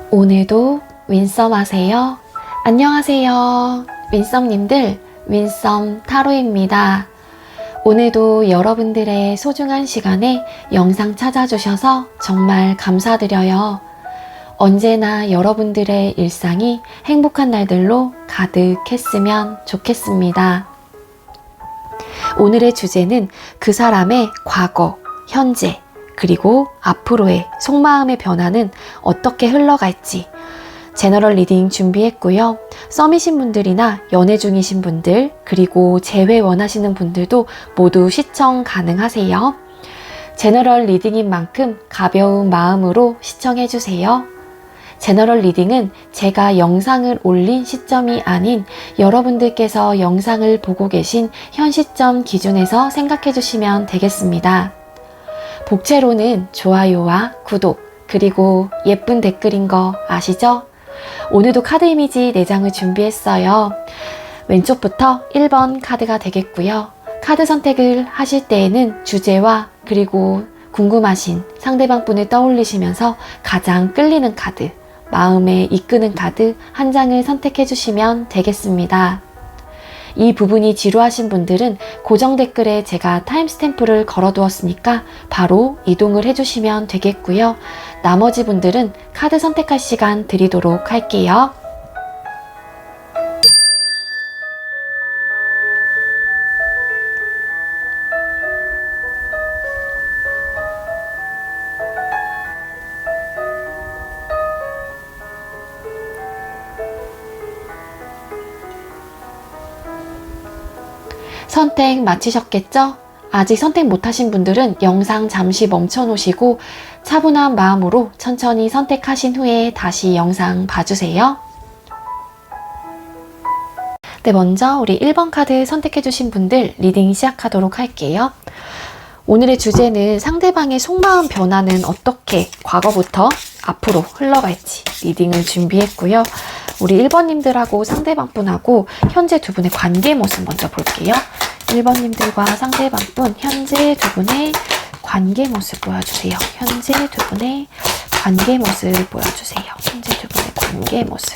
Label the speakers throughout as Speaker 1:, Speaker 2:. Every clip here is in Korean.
Speaker 1: 오늘도 윈썸 하세요. 안녕하세요. 윈썸님들, 윈썸 타로입니다. 오늘도 여러분들의 소중한 시간에 영상 찾아주셔서 정말 감사드려요. 언제나 여러분들의 일상이 행복한 날들로 가득했으면 좋겠습니다. 오늘의 주제는 그 사람의 과거, 현재, 그리고 앞으로의 속마음의 변화는 어떻게 흘러갈지 제너럴 리딩 준비했고요. 썸이신 분들이나 연애 중이신 분들, 그리고 재회 원하시는 분들도 모두 시청 가능하세요. 제너럴 리딩인 만큼 가벼운 마음으로 시청해주세요. 제너럴 리딩은 제가 영상을 올린 시점이 아닌 여러분들께서 영상을 보고 계신 현 시점 기준에서 생각해 주시면 되겠습니다. 복채로는 좋아요와 구독, 그리고 예쁜 댓글인 거 아시죠? 오늘도 카드 이미지 4장을 준비했어요. 왼쪽부터 1번 카드가 되겠고요. 카드 선택을 하실 때에는 주제와 그리고 궁금하신 상대방 분을 떠올리시면서 가장 끌리는 카드, 마음에 이끄는 카드 한 장을 선택해 주시면 되겠습니다. 이 부분이 지루하신 분들은 고정 댓글에 제가 타임스탬프를 걸어 두었으니까 바로 이동을 해주시면 되겠고요. 나머지 분들은 카드 선택할 시간 드리도록 할게요. 선택 마치셨겠죠? 아직 선택 못하신 분들은 영상 잠시 멈춰 놓으시고 차분한 마음으로 천천히 선택하신 후에 다시 영상 봐주세요. 네, 먼저 우리 1번 카드 선택해 주신 분들 리딩 시작하도록 할게요. 오늘의 주제는 상대방의 속마음 변화는 어떻게 과거부터 앞으로 흘러갈지 리딩을 준비했고요. 우리 1번님들하고 상대방분하고 현재 두 분의 관계 모습 먼저 볼게요. 1번님들과 상대방분 현재 두 분의 관계 모습 보여주세요. 현재 두 분의 관계 모습 보여주세요. 현재 두 분의 관계 모습.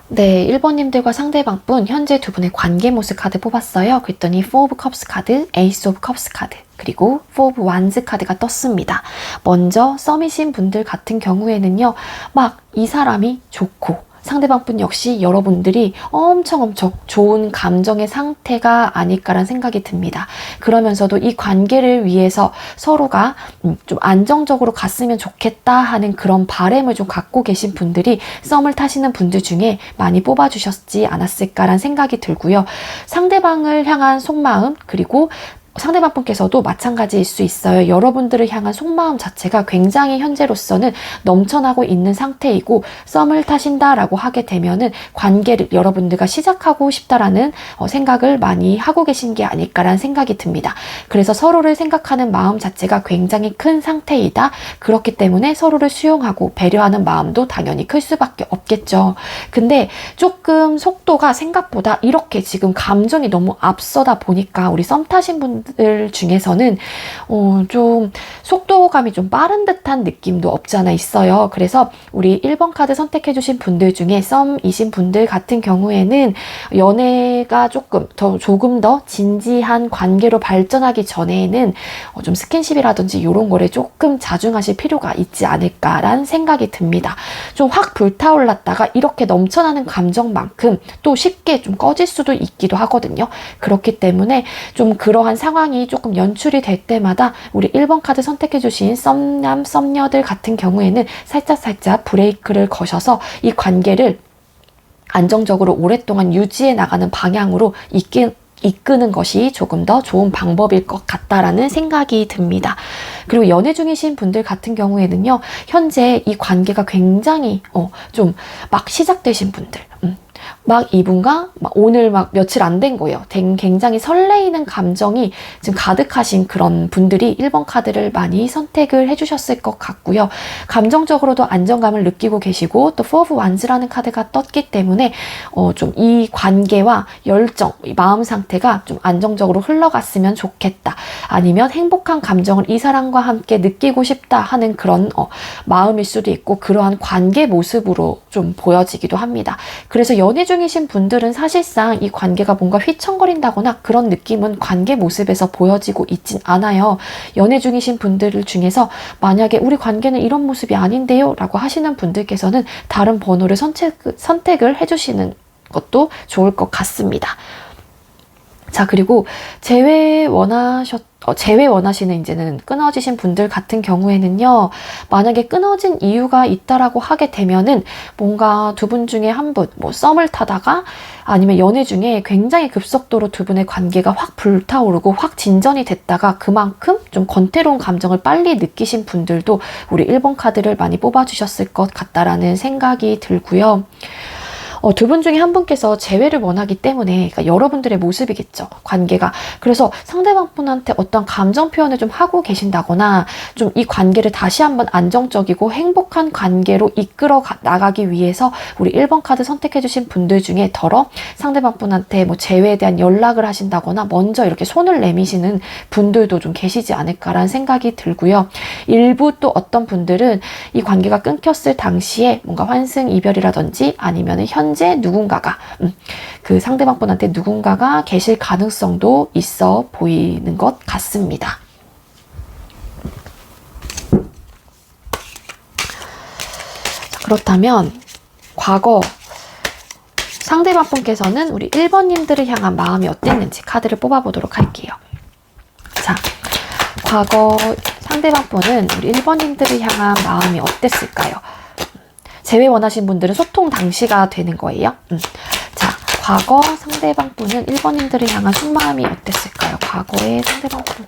Speaker 1: 네, 1번님들과 상대방분 현재 두 분의 관계 모습 카드 뽑았어요. 그랬더니 4 of Cups 카드, Ace of Cups 카드, 그리고 4 of Wands 카드가 떴습니다. 먼저 썸이신 분들 같은 경우에는요, 막 이 사람이 좋고 상대방 분 역시 여러분들이 엄청 좋은 감정의 상태가 아닐까라는 생각이 듭니다. 그러면서도 이 관계를 위해서 서로가 좀 안정적으로 갔으면 좋겠다 하는 그런 바람을 좀 갖고 계신 분들이 썸을 타시는 분들 중에 많이 뽑아주셨지 않았을까라는 생각이 들고요. 상대방을 향한 속마음, 그리고 상대방 분께서도 마찬가지일 수 있어요. 여러분들을 향한 속마음 자체가 굉장히 현재로서는 넘쳐나고 있는 상태이고 썸을 타신다라고 하게 되면은 관계를 여러분들과 시작하고 싶다라는 생각을 많이 하고 계신 게 아닐까라는 생각이 듭니다. 그래서 서로를 생각하는 마음 자체가 굉장히 큰 상태이다. 그렇기 때문에 서로를 수용하고 배려하는 마음도 당연히 클 수밖에 없겠죠. 근데 조금 속도가 생각보다 이렇게 지금 감정이 너무 앞서다 보니까 우리 썸 타신 분들 중에서는 좀 속도감이 좀 빠른 듯한 느낌도 없지 않아 있어요. 그래서 우리 1번 카드 선택해 주신 분들 중에 썸이신 분들 같은 경우에는 연애가 조금 더 진지한 관계로 발전하기 전에는 좀 스킨십이라든지 이런 거를 조금 자중하실 필요가 있지 않을까라는 생각이 듭니다. 좀 확 불타올랐다가 이렇게 넘쳐나는 감정만큼 또 쉽게 좀 꺼질 수도 있기도 하거든요. 그렇기 때문에 좀 그러한 상황이 조금 연출이 될 때마다 우리 1번 카드 선택해 주신 썸남, 썸녀들 같은 경우에는 살짝 브레이크를 거셔서 이 관계를 안정적으로 오랫동안 유지해 나가는 방향으로 이끄는 것이 조금 더 좋은 방법일 것 같다라는 생각이 듭니다. 그리고 연애 중이신 분들 같은 경우에는요, 현재 이 관계가 굉장히 좀 막 시작되신 분들, 막 이분과 막 오늘 막 며칠 안 된 거예요. 굉장히 설레이는 감정이 지금 가득하신 그런 분들이 1번 카드를 많이 선택을 해주셨을 것 같고요. 감정적으로도 안정감을 느끼고 계시고 또 Four of Wands라는 카드가 떴기 때문에 좀 이 관계와 열정, 이 마음 상태가 좀 안정적으로 흘러갔으면 좋겠다. 아니면 행복한 감정을 이 사람과 함께 느끼고 싶다 하는 그런 마음일 수도 있고 그러한 관계 모습으로 좀 보여지기도 합니다. 그래서 연애 중이신 분들은 사실상 이 관계가 뭔가 휘청거린다거나 그런 느낌은 관계 모습에서 보여지고 있진 않아요. 연애 중이신 분들 중에서 만약에 우리 관계는 이런 모습이 아닌데요 라고 하시는 분들께서는 다른 번호를 선택을 해주시는 것도 좋을 것 같습니다. 자, 그리고 재회 원하시는 이제는 끊어지신 분들 같은 경우에는요, 만약에 끊어진 이유가 있다라고 하게 되면은 뭔가 두 분 중에 한 분, 뭐 썸을 타다가 아니면 연애 중에 굉장히 급속도로 두 분의 관계가 확 불타오르고 확 진전이 됐다가 그만큼 좀 권태로운 감정을 빨리 느끼신 분들도 우리 1번 카드를 많이 뽑아주셨을 것 같다라는 생각이 들고요. 두 분 중에 한 분께서 재회를 원하기 때문에 그러니까 여러분들의 모습이겠죠. 관계가. 그래서 상대방 분한테 어떤 감정 표현을 좀 하고 계신다거나 좀 이 관계를 다시 한번 안정적이고 행복한 관계로 이끌어 나가기 위해서 우리 1번 카드 선택해 주신 분들 중에 더러 상대방 분한테 뭐 재회에 대한 연락을 하신다거나 먼저 이렇게 손을 내미시는 분들도 좀 계시지 않을까라는 생각이 들고요. 일부 또 어떤 분들은 이 관계가 끊겼을 당시에 뭔가 환승 이별이라든지 아니면 현재 누군가가 그 상대방 분한테 누군가가 계실 가능성도 있어 보이는 것 같습니다. 자, 그렇다면 과거 상대방 분께서는 우리 1번님들을 향한 마음이 어땠는지 카드를 뽑아보도록 할게요. 자, 과거 상대방 분은 우리 1번님들을 향한 마음이 어땠을까요? 재회 원하신 분들은 소통 당시가 되는 거예요. 자, 과거 상대방 분은 1번님들을 향한 속마음이 어땠을까요? 과거의 상대방 분.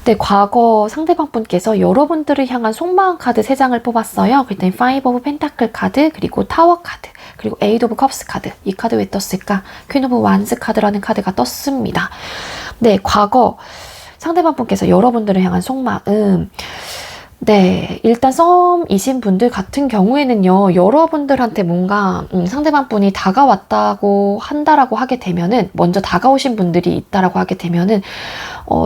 Speaker 1: 네, 과거 상대방 분께서 여러분들을 향한 속마음 카드 3장을 뽑았어요. 그랬더니 Five of Pentacle 카드, 그리고 타워 카드, 그리고 Eight of Cups 카드. 이 카드 왜 떴을까? Queen of Wands 카드라는 카드가 떴습니다. 네, 과거 상대방 분께서 여러분들을 향한 속마음. 네, 일단 썸이신 분들 같은 경우에는요, 여러분들한테 뭔가 상대방 분이 다가왔다고 한다라고 하게 되면은, 먼저 다가오신 분들이 있다라고 하게 되면은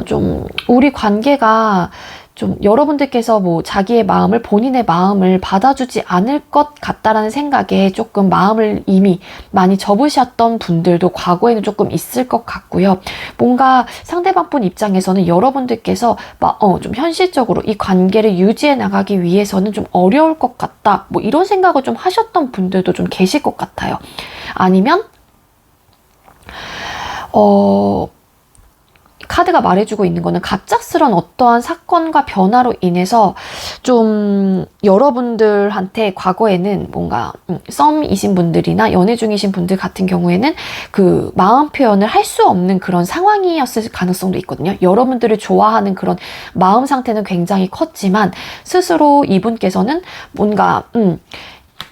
Speaker 1: 좀 우리 관계가 좀 여러분들께서 뭐 자기의 마음을, 본인의 마음을 받아주지 않을 것 같다라는 생각에 조금 마음을 이미 많이 접으셨던 분들도 과거에는 조금 있을 것 같고요. 뭔가 상대방 분 입장에서는 여러분들께서 좀 현실적으로 이 관계를 유지해 나가기 위해서는 좀 어려울 것 같다. 뭐 이런 생각을 좀 하셨던 분들도 좀 계실 것 같아요. 아니면 카드가 말해주고 있는 거는 갑작스런 어떠한 사건과 변화로 인해서 좀 여러분들한테 과거에는 뭔가 썸이신 분들이나 연애 중이신 분들 같은 경우에는 그 마음 표현을 할 수 없는 그런 상황이었을 가능성도 있거든요. 여러분들을 좋아하는 그런 마음 상태는 굉장히 컸지만 스스로 이분께서는 뭔가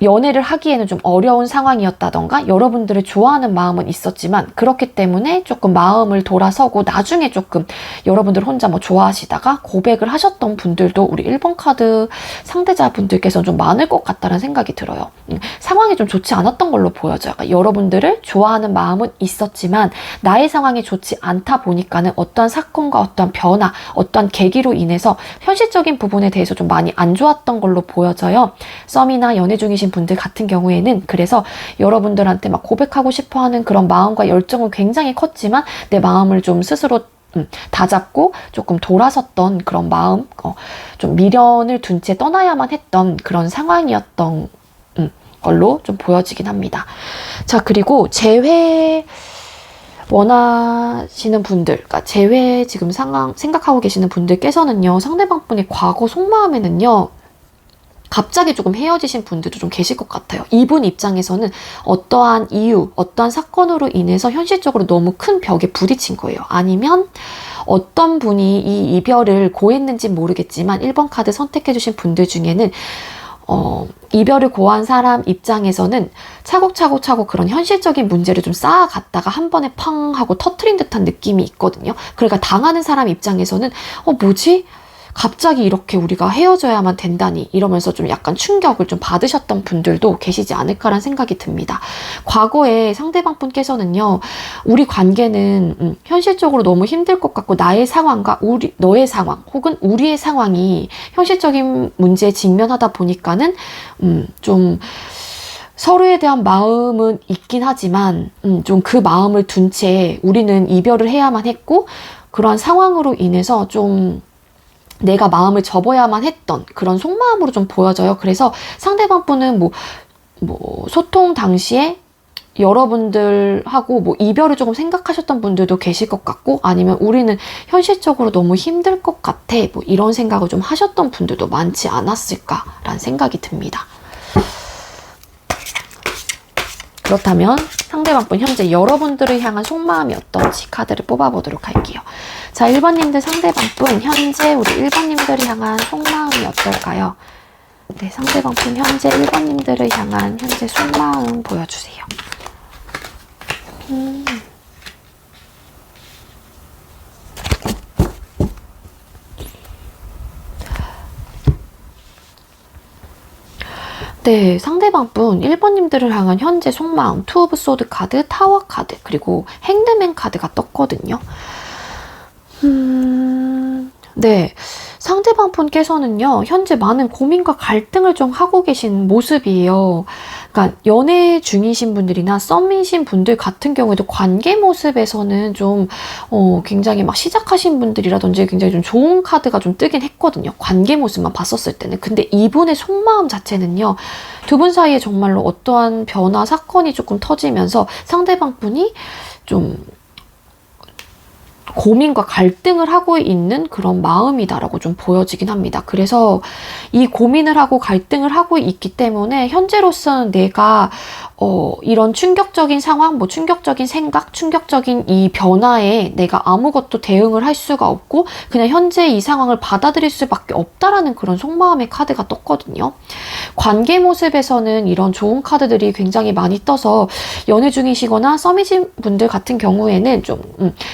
Speaker 1: 연애를 하기에는 좀 어려운 상황이었다던가 여러분들을 좋아하는 마음은 있었지만 그렇기 때문에 조금 마음을 돌아서고 나중에 조금 여러분들 혼자 뭐 좋아하시다가 고백을 하셨던 분들도 우리 1번 카드 상대자분들께서는 좀 많을 것 같다는 생각이 들어요. 상황이 좀 좋지 않았던 걸로 보여져요. 그러니까 여러분들을 좋아하는 마음은 있었지만 나의 상황이 좋지 않다 보니까는 어떠한 사건과 어떠한 변화, 어떠한 계기로 인해서 현실적인 부분에 대해서 좀 많이 안 좋았던 걸로 보여져요. 썸이나 연애 중이신 분들 같은 경우에는 그래서 여러분들한테 막 고백하고 싶어하는 그런 마음과 열정은 굉장히 컸지만 내 마음을 좀 스스로 다잡고 조금 돌아섰던 그런 마음, 좀 미련을 둔 채 떠나야만 했던 그런 상황이었던 걸로 좀 보여지긴 합니다. 자, 그리고 재회 원하시는 분들, 그러니까 재회 지금 상황 생각하고 계시는 분들께서는요, 상대방 분의 과거 속마음에는요, 갑자기 조금 헤어지신 분들도 좀 계실 것 같아요. 이분 입장에서는 어떠한 이유, 어떠한 사건으로 인해서 현실적으로 너무 큰 벽에 부딪힌 거예요. 아니면 어떤 분이 이 이별을 고했는지 모르겠지만 1번 카드 선택해주신 분들 중에는 이별을 고한 사람 입장에서는 차곡차곡 그런 현실적인 문제를 좀 쌓아갔다가 한 번에 팡 하고 터트린 듯한 느낌이 있거든요. 그러니까 당하는 사람 입장에서는 뭐지? 갑자기 이렇게 우리가 헤어져야만 된다니 이러면서 좀 약간 충격을 좀 받으셨던 분들도 계시지 않을까라는 생각이 듭니다. 과거에 상대방 분께서는요, 우리 관계는 현실적으로 너무 힘들 것 같고 나의 상황과 너의 상황 혹은 우리의 상황이 현실적인 문제에 직면하다 보니까는 좀 서로에 대한 마음은 있긴 하지만 좀 그 마음을 둔 채 우리는 이별을 해야만 했고 그러한 상황으로 인해서 좀 내가 마음을 접어야만 했던 그런 속마음으로 좀 보여져요. 그래서 상대방 분은 뭐 소통 당시에 여러분들하고 이별을 조금 생각하셨던 분들도 계실 것 같고 아니면 우리는 현실적으로 너무 힘들 것 같아 이런 생각을 좀 하셨던 분들도 많지 않았을까라는 생각이 듭니다. 그렇다면 상대방분 현재 여러분들을 향한 속마음이 어떤지 카드를 뽑아보도록 할게요. 자, 1번님들 상대방분 현재 우리 1번님들을 향한 속마음이 어떨까요? 네, 상대방분 현재 1번님들을 향한 현재 속마음 보여주세요. 네, 상대방분 1번님들을 향한 현재 속마음 투 오브 소드 카드, 타워 카드, 그리고 행드맨 카드가 떴거든요. 네, 상대방분께서는요 현재 많은 고민과 갈등을 좀 하고 계신 모습이에요. 그러니까 연애 중이신 분들이나 썸이신 분들 같은 경우에도 관계 모습에서는 좀 굉장히 막 시작하신 분들이라든지 굉장히 좀 좋은 카드가 좀 뜨긴 했거든요. 관계 모습만 봤었을 때는. 근데 이분의 속마음 자체는요, 두 분 사이에 정말로 어떠한 변화, 사건이 조금 터지면서 상대방 분이 좀 고민과 갈등을 하고 있는 그런 마음이다라고 좀 보여지긴 합니다. 그래서 이 고민을 하고 갈등을 하고 있기 때문에 현재로서는 내가 이런 충격적인 상황, 충격적인 생각, 충격적인 이 변화에 내가 아무것도 대응을 할 수가 없고 그냥 현재 이 상황을 받아들일 수밖에 없다라는 그런 속마음의 카드가 떴거든요. 관계 모습에서는 이런 좋은 카드들이 굉장히 많이 떠서 연애 중이시거나 썸이신 분들 같은 경우에는 좀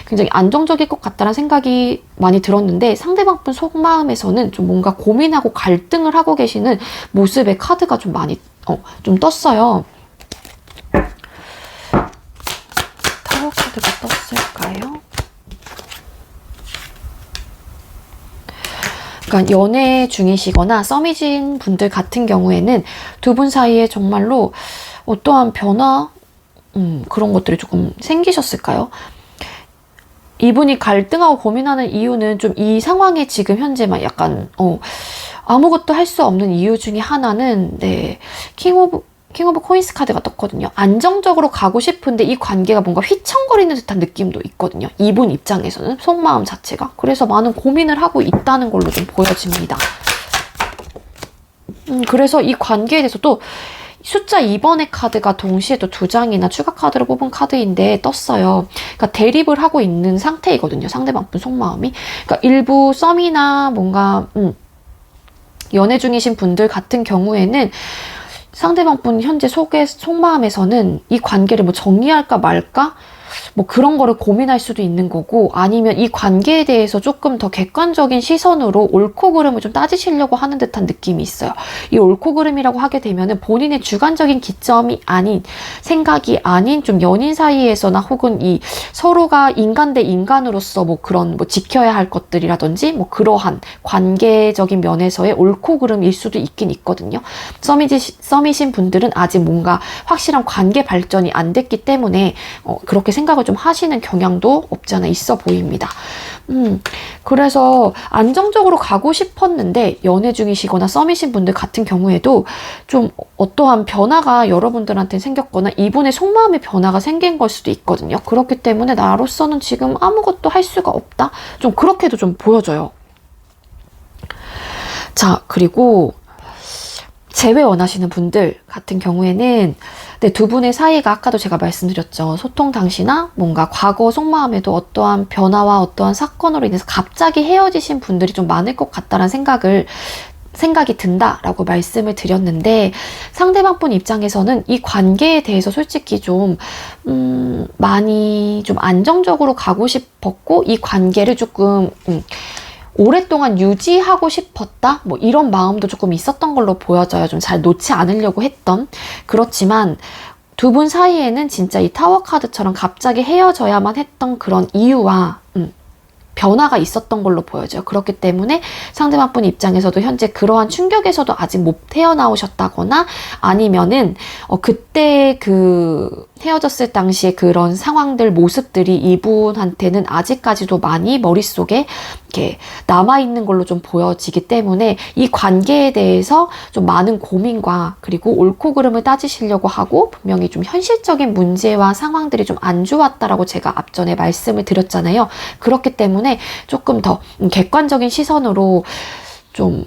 Speaker 1: 굉장히 안정적일 것 같다는 생각이 많이 들었는데 상대방 분 속마음에서는 좀 뭔가 고민하고 갈등을 하고 계시는 모습의 카드가 좀 많이 좀 떴어요. 타워 카드가 떴을까요? 그러니까 연애 중이시거나 썸이신 분들 같은 경우에는 두 분 사이에 정말로 어떠한 변화 그런 것들이 조금 생기셨을까요? 이분이 갈등하고 고민하는 이유는 좀 이 상황에 지금 현재만 약간 아무것도 할 수 없는 이유 중에 하나는 킹 오브 코인스 카드가 떴거든요. 안정적으로 가고 싶은데 이 관계가 뭔가 휘청거리는 듯한 느낌도 있거든요. 이분 입장에서는 속마음 자체가. 그래서 많은 고민을 하고 있다는 걸로 좀 보여집니다. 그래서 이 관계에 대해서도 숫자 2번의 카드가 동시에 또 2장이나 추가 카드로 뽑은 카드인데 떴어요. 그러니까 대립을 하고 있는 상태이거든요. 상대방 분 속마음이. 그러니까 일부 썸이나 뭔가 연애 중이신 분들 같은 경우에는 상대방 분 현재 속마음에서는 이 관계를 정리할까 말까? 그런 거를 고민할 수도 있는 거고 아니면 이 관계에 대해서 조금 더 객관적인 시선으로 옳고 그름을 좀 따지시려고 하는 듯한 느낌이 있어요. 이 옳고 그름이라고 하게 되면은 본인의 주관적인 기점이 아닌 생각이 아닌 좀 연인 사이에서나 혹은 이 서로가 인간 대 인간으로서 그런 지켜야 할 것들이라든지 그러한 관계적인 면에서의 옳고 그름일 수도 있긴 있거든요. 썸이신 분들은 아직 뭔가 확실한 관계 발전이 안 됐기 때문에 그렇게 생각을 좀 하시는 경향도 없지 않아 있어 보입니다. 그래서 안정적으로 가고 싶었는데 연애 중이시거나 썸이신 분들 같은 경우에도 좀 어떠한 변화가 여러분들한테 생겼거나 이분의 속마음의 변화가 생긴 걸 수도 있거든요. 그렇기 때문에 나로서는 지금 아무것도 할 수가 없다? 좀 그렇게도 좀 보여져요. 자, 그리고 재회 원하시는 분들 같은 경우에는 네, 두 분의 사이가 아까도 제가 말씀드렸죠. 소통 당시나 뭔가 과거 속마음에도 어떠한 변화와 어떠한 사건으로 인해서 갑자기 헤어지신 분들이 좀 많을 것 같다는 생각이 든다라고 말씀을 드렸는데, 상대방분 입장에서는 이 관계에 대해서 솔직히 좀 많이 좀 안정적으로 가고 싶었고, 이 관계를 조금 오랫동안 유지하고 싶었다? 뭐 이런 마음도 조금 있었던 걸로 보여져요. 좀 잘 놓지 않으려고 했던. 그렇지만 두 분 사이에는 진짜 이 타워 카드처럼 갑자기 헤어져야만 했던 그런 이유와 변화가 있었던 걸로 보여져요. 그렇기 때문에 상대방 분 입장에서도 현재 그러한 충격에서도 아직 못 헤어나오셨다거나, 아니면은 그때 그 헤어졌을 당시에 그런 상황들, 모습들이 이분한테는 아직까지도 많이 머릿속에 이렇게 남아있는 걸로 좀 보여지기 때문에 이 관계에 대해서 좀 많은 고민과 그리고 옳고 그름을 따지시려고 하고, 분명히 좀 현실적인 문제와 상황들이 좀 안 좋았다라고 제가 앞전에 말씀을 드렸잖아요. 그렇기 때문에 조금 더 객관적인 시선으로 좀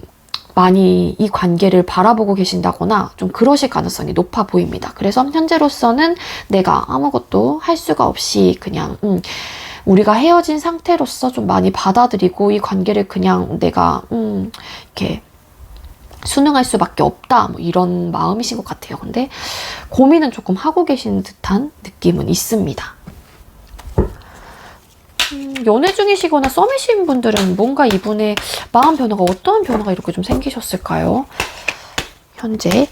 Speaker 1: 많이 이 관계를 바라보고 계신다거나 좀 그러실 가능성이 높아 보입니다. 그래서 현재로서는 내가 아무것도 할 수가 없이 그냥 우리가 헤어진 상태로서 좀 많이 받아들이고 이 관계를 그냥 내가 이렇게 순응할 수밖에 없다, 뭐 이런 마음이신 것 같아요. 근데 고민은 조금 하고 계신 듯한 느낌은 있습니다. 연애 중이시거나 썸이신 분들은 뭔가 이분의 마음 변화가, 어떠한 변화가 이렇게 좀 생기셨을까요? 현재.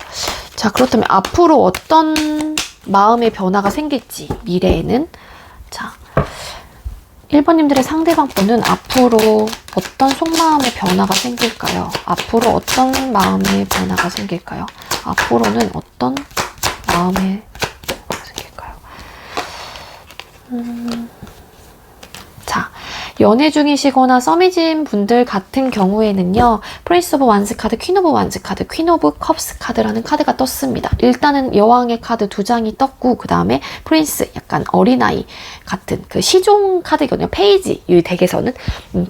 Speaker 1: 자, 그렇다면 앞으로 어떤 마음의 변화가 생길지, 미래에는. 자, 1번님들의 상대방 분은 앞으로 어떤 속마음의 변화가 생길까요? 앞으로 어떤 마음의 변화가 생길까요? 앞으로는 어떤 마음의 변화가 생길까요? 자, 연애 중이시거나 썸이신 분들 같은 경우에는요, 프린스 오브 완스 카드, 퀸 오브 완스 카드, 퀸 오브 컵스 카드라는 카드가 떴습니다. 일단은 여왕의 카드 2장이 떴고, 그 다음에 프린스, 약간 어린아이 같은 그 시종 카드거든요. 페이지, 이 덱에서는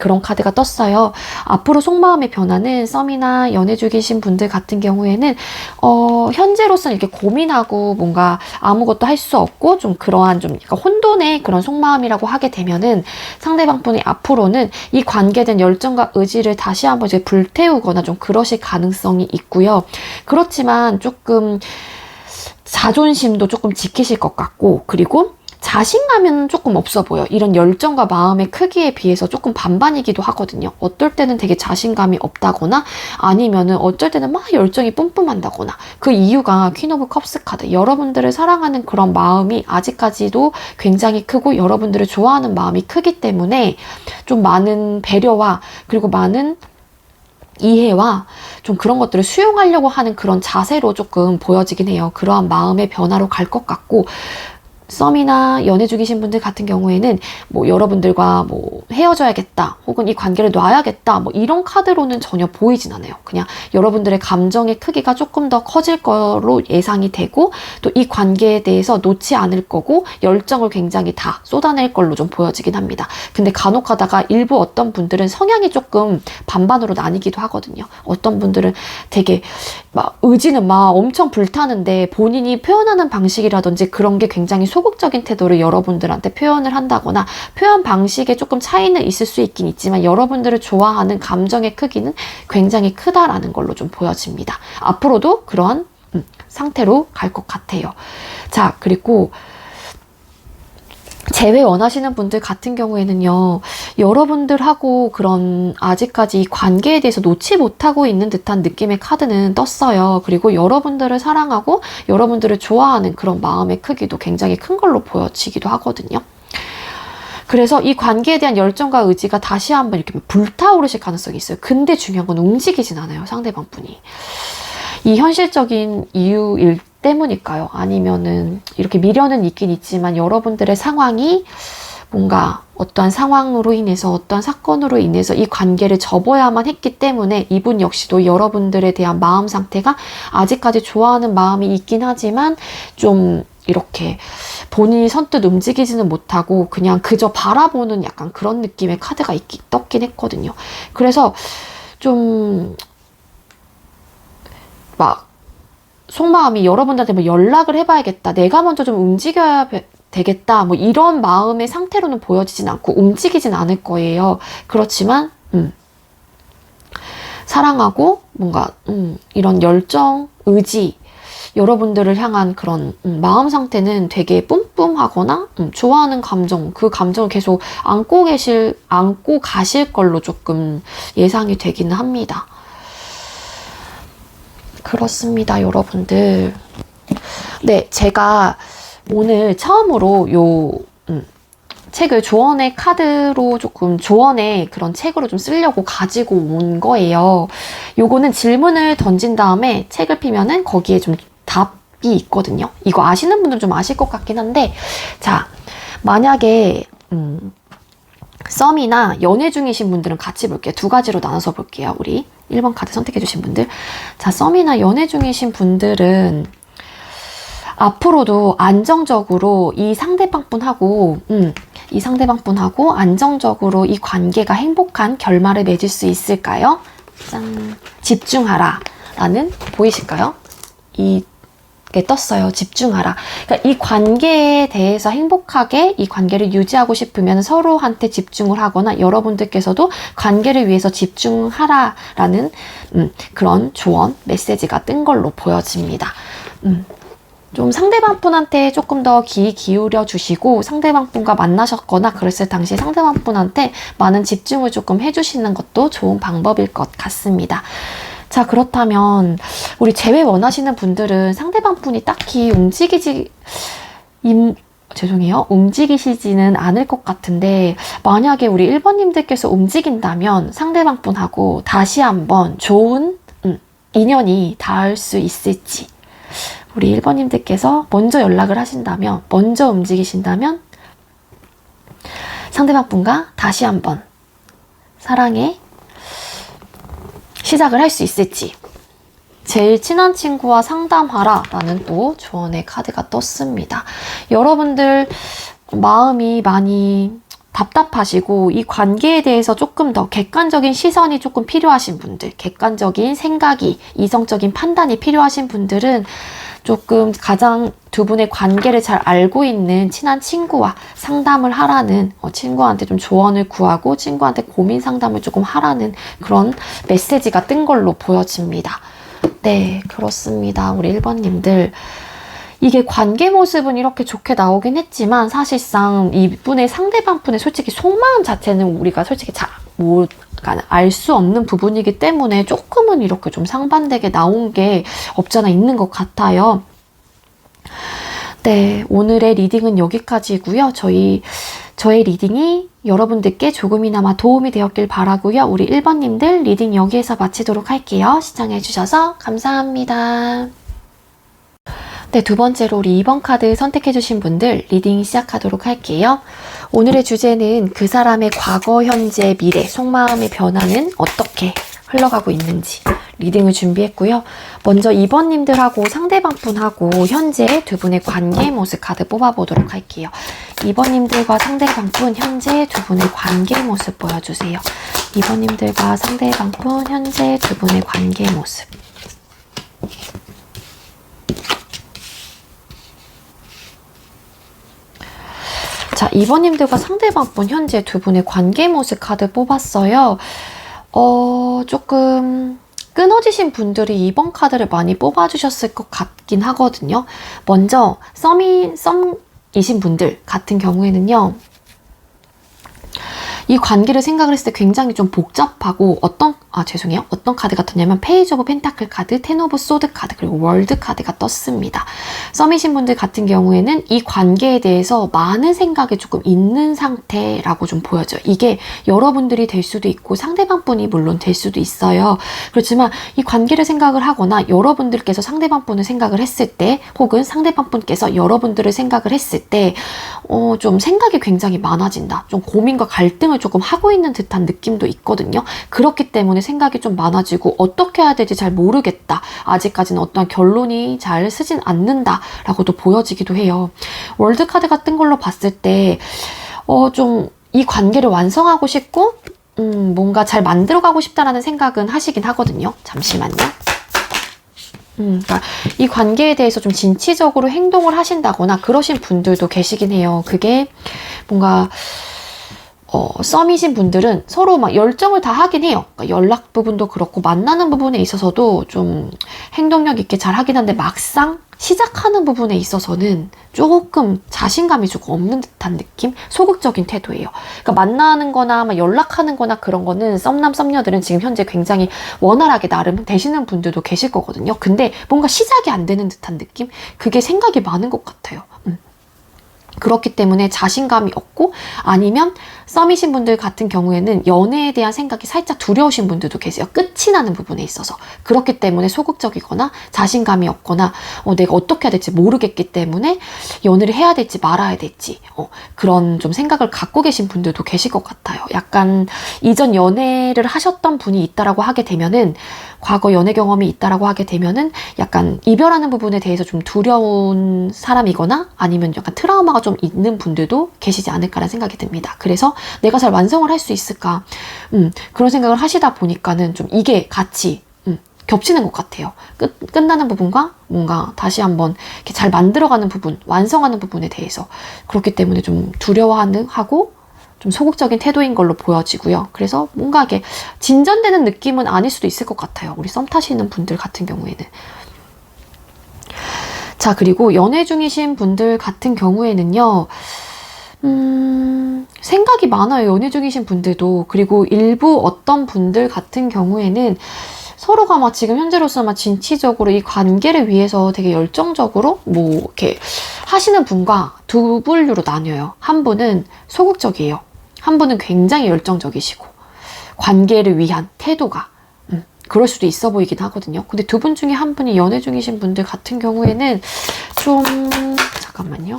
Speaker 1: 그런 카드가 떴어요. 앞으로 속마음의 변화는 썸이나 연애 중이신 분들 같은 경우에는 현재로서는 이렇게 고민하고 뭔가 아무것도 할 수 없고 좀 그러한 좀 혼돈의 그런 속마음이라고 하게 되면은, 상대방 분이 앞으로는 이 관계에 대한 열정과 의지를 다시 한번 이제 불태우거나 좀 그러실 가능성이 있고요. 그렇지만 조금 자존심도 조금 지키실 것 같고, 그리고 자신감은 조금 없어 보여. 이런 열정과 마음의 크기에 비해서 조금 반반이기도 하거든요. 어떨 때는 되게 자신감이 없다거나, 아니면은 어쩔 때는 막 열정이 뿜뿜한다거나. 그 이유가 퀸 오브 컵스 카드, 여러분들을 사랑하는 그런 마음이 아직까지도 굉장히 크고 여러분들을 좋아하는 마음이 크기 때문에 좀 많은 배려와 그리고 많은 이해와 좀 그런 것들을 수용하려고 하는 그런 자세로 조금 보여지긴 해요. 그러한 마음의 변화로 갈 것 같고, 썸이나 연애 중이신 분들 같은 경우에는 뭐 여러분들과 뭐 헤어져야겠다, 혹은 이 관계를 놔야겠다, 뭐 이런 카드로는 전혀 보이진 않아요. 그냥 여러분들의 감정의 크기가 조금 더 커질 거로 예상이 되고, 또 이 관계에 대해서 놓지 않을 거고 열정을 굉장히 다 쏟아낼 걸로 좀 보여지긴 합니다. 근데 간혹 가다가 일부 어떤 분들은 성향이 조금 반반으로 나뉘기도 하거든요. 어떤 분들은 되게 막 의지는 막 엄청 불타는데 본인이 표현하는 방식이라든지 그런 게 굉장히 소극적인 태도를 여러분들한테 표현을 한다거나, 표현 방식에 조금 차이는 있을 수 있긴 있지만 여러분들을 좋아하는 감정의 크기는 굉장히 크다라는 걸로 좀 보여집니다. 앞으로도 그러한 상태로 갈 것 같아요. 자, 그리고 재회 원하시는 분들 같은 경우에는요, 여러분들하고 그런 아직까지 이 관계에 대해서 놓지 못하고 있는 듯한 느낌의 카드는 떴어요. 그리고 여러분들을 사랑하고 여러분들을 좋아하는 그런 마음의 크기도 굉장히 큰 걸로 보여지기도 하거든요. 그래서 이 관계에 대한 열정과 의지가 다시 한번 이렇게 불타오르실 가능성이 있어요. 근데 중요한 건 움직이진 않아요, 상대방 분이. 이 현실적인 이유일 때문일까요? 아니면은 이렇게 미련은 있긴 있지만 여러분들의 상황이 뭔가 어떠한 상황으로 인해서, 어떠한 사건으로 인해서 이 관계를 접어야만 했기 때문에 이분 역시도 여러분들에 대한 마음 상태가 아직까지 좋아하는 마음이 있긴 하지만 좀 이렇게 본인이 선뜻 움직이지는 못하고 그냥 그저 바라보는 약간 그런 느낌의 카드가 떴긴 했거든요. 그래서 좀 막 속마음이 여러분들한테 뭐 연락을 해봐야겠다. 내가 먼저 좀 움직여야 되겠다. 뭐 이런 마음의 상태로는 보여지진 않고 움직이진 않을 거예요. 그렇지만 사랑하고 뭔가 이런 열정, 의지, 여러분들을 향한 그런 마음 상태는 되게 뿜뿜하거나 좋아하는 감정, 그 감정을 계속 안고 가실 걸로 조금 예상이 되기는 합니다. 그렇습니다, 여러분들. 네, 제가 오늘 처음으로 요 책을 조언의 카드로 조금 조언의 그런 책으로 좀 쓰려고 가지고 온 거예요. 요거는 질문을 던진 다음에 책을 피면은 거기에 좀 답이 있거든요. 이거 아시는 분들은 좀 아실 것 같긴 한데, 자, 만약에 썸이나 연애 중이신 분들은 같이 볼게요. 두 가지로 나눠서 볼게요. 우리 1번 카드 선택해 주신 분들. 자, 썸이나 연애 중이신 분들은 앞으로도 안정적으로 이 상대방분하고 안정적으로 이 관계가 행복한 결말을 맺을 수 있을까요? 짠. 집중하라 라는, 보이실까요? 이게 떴어요. 집중하라. 그러니까 이 관계에 대해서 행복하게 이 관계를 유지하고 싶으면 서로한테 집중을 하거나 여러분들께서도 관계를 위해서 집중하라 라는 그런 조언, 메시지가 뜬 걸로 보여집니다. 좀 상대방 분한테 조금 더 귀 기울여 주시고, 상대방 분과 만나셨거나 그랬을 당시 상대방 분한테 많은 집중을 조금 해주시는 것도 좋은 방법일 것 같습니다. 자, 그렇다면 우리 재회 원하시는 분들은 상대방 분이 딱히 움직이시지는 않을 것 같은데, 만약에 우리 1번님들께서 움직인다면 상대방 분하고 다시 한번 좋은 인연이 닿을 수 있을지, 우리 1번님들께서 먼저 연락을 하신다면, 먼저 움직이신다면 상대방 분과 다시 한번 사랑의 시작을 할 수 있을지, 제일 친한 친구와 상담하라 라는 또 조언의 카드가 떴습니다. 여러분들 마음이 많이 답답하시고 이 관계에 대해서 조금 더 객관적인 시선이 조금 필요하신 분들, 객관적인 생각이, 이성적인 판단이 필요하신 분들은 조금 가장 두 분의 관계를 잘 알고 있는 친한 친구와 상담을 하라는, 친구한테 좀 조언을 구하고 친구한테 고민 상담을 조금 하라는 그런 메시지가 뜬 걸로 보여집니다. 네, 그렇습니다. 우리 1번님들. 이게 관계 모습은 이렇게 좋게 나오긴 했지만 사실상 이분의 상대방 분의 솔직히 속마음 자체는 우리가 솔직히 잘 알 수 없는 부분이기 때문에 조금은 이렇게 좀 상반되게 나온 게 없잖아 있는 것 같아요. 네, 오늘의 리딩은 여기까지고요. 저의 리딩이 여러분들께 조금이나마 도움이 되었길 바라고요. 우리 1번님들 리딩 여기에서 마치도록 할게요. 시청해주셔서 감사합니다. 네, 두 번째로 우리 2번 카드 선택해주신 분들 리딩 시작하도록 할게요. 오늘의 주제는 그 사람의 과거, 현재, 미래, 속마음의 변화는 어떻게 흘러가고 있는지 리딩을 준비했고요. 먼저 2번님들하고 상대방 분하고 현재 두 분의 관계 모습 카드 뽑아보도록 할게요. 2번님들과 상대방 분 현재 두 분의 관계 모습 보여주세요. 2번님들과 상대방 분 현재 두 분의 관계 모습. 자, 2번님들과 상대방 분 현재 두 분의 관계 모습 카드 뽑았어요. 조금 끊어지신 분들이 2번 카드를 많이 뽑아주셨을 것 같긴 하거든요. 먼저 썸이신 분들 같은 경우에는요, 이 관계를 생각을 했을 때 굉장히 좀 복잡하고 어떤 카드 같았냐면 페이지 오브 펜타클 카드, 텐 오브 소드 카드, 그리고 월드 카드가 떴습니다. 썸이신 분들 같은 경우에는 이 관계에 대해서 많은 생각이 조금 있는 상태라고 좀 보여져요. 이게 여러분들이 될 수도 있고 상대방 분이 물론 될 수도 있어요. 그렇지만 이 관계를 생각을 하거나 여러분들께서 상대방 분을 생각을 했을 때, 혹은 상대방 분께서 여러분들을 생각을 했을 때 좀 생각이 굉장히 많아진다. 좀 고민과 갈등을 조금 하고 있는 듯한 느낌도 있거든요. 그렇기 때문에 생각이 좀 많아지고 어떻게 해야 될지 잘 모르겠다. 아직까지는 어떤 결론이 잘 쓰진 않는다 라고도 보여지기도 해요. 월드카드 같은 걸로 봤을 때 좀 이 관계를 완성하고 싶고 뭔가 잘 만들어가고 싶다라는 생각은 하시긴 하거든요. 잠시만요. 그러니까 이 관계에 대해서 좀 진취적으로 행동을 하신다거나 그러신 분들도 계시긴 해요. 그게 뭔가 썸이신 분들은 서로 막 열정을 다 하긴 해요. 그러니까 연락 부분도 그렇고 만나는 부분에 있어서도 좀 행동력 있게 잘 하긴 한데 막상 시작하는 부분에 있어서는 조금 자신감이 조금 없는 듯한 느낌? 소극적인 태도예요. 그러니까 만나는 거나 막 연락하는 거나 그런 거는 썸남 썸녀들은 지금 현재 굉장히 원활하게 나름 되시는 분들도 계실 거거든요. 근데 뭔가 시작이 안 되는 듯한 느낌? 그게 생각이 많은 것 같아요. 그렇기 때문에 자신감이 없고 아니면 썸이신 분들 같은 경우에는 연애에 대한 생각이 살짝 두려우신 분들도 계세요. 끝이 나는 부분에 있어서. 그렇기 때문에 소극적이거나 자신감이 없거나 내가 어떻게 해야 될지 모르겠기 때문에 연애를 해야 될지 말아야 될지 그런 좀 생각을 갖고 계신 분들도 계실 것 같아요. 약간 이전 연애를 하셨던 분이 있다라고 하게 되면은 과거 연애 경험이 있다라고 하게 되면은 약간 이별하는 부분에 대해서 좀 두려운 사람이거나 아니면 약간 트라우마가 좀 있는 분들도 계시지 않을까라는 생각이 듭니다. 그래서 내가 잘 완성을 할 수 있을까? 그런 생각을 하시다 보니까는 좀 이게 같이 겹치는 것 같아요. 끝나는 부분과 뭔가 다시 한번 이렇게 잘 만들어가는 부분, 완성하는 부분에 대해서 그렇기 때문에 좀 두려워하고 좀 소극적인 태도인 걸로 보여지고요. 그래서 뭔가 이게 진전되는 느낌은 아닐 수도 있을 것 같아요. 우리 썸 타시는 분들 같은 경우에는. 자, 그리고 연애 중이신 분들 같은 경우에는요. 생각이 많아요. 연애 중이신 분들도. 그리고 일부 어떤 분들 같은 경우에는 서로가 막 지금 현재로서 막 진취적으로 이 관계를 위해서 되게 열정적으로 뭐 이렇게 하시는 분과 두 분류로 나뉘어요. 한 분은 소극적이에요. 한 분은 굉장히 열정적이시고 관계를 위한 태도가 그럴 수도 있어 보이긴 하거든요. 근데 두 분 중에 한 분이 연애 중이신 분들 같은 경우에는 좀 잠깐만요.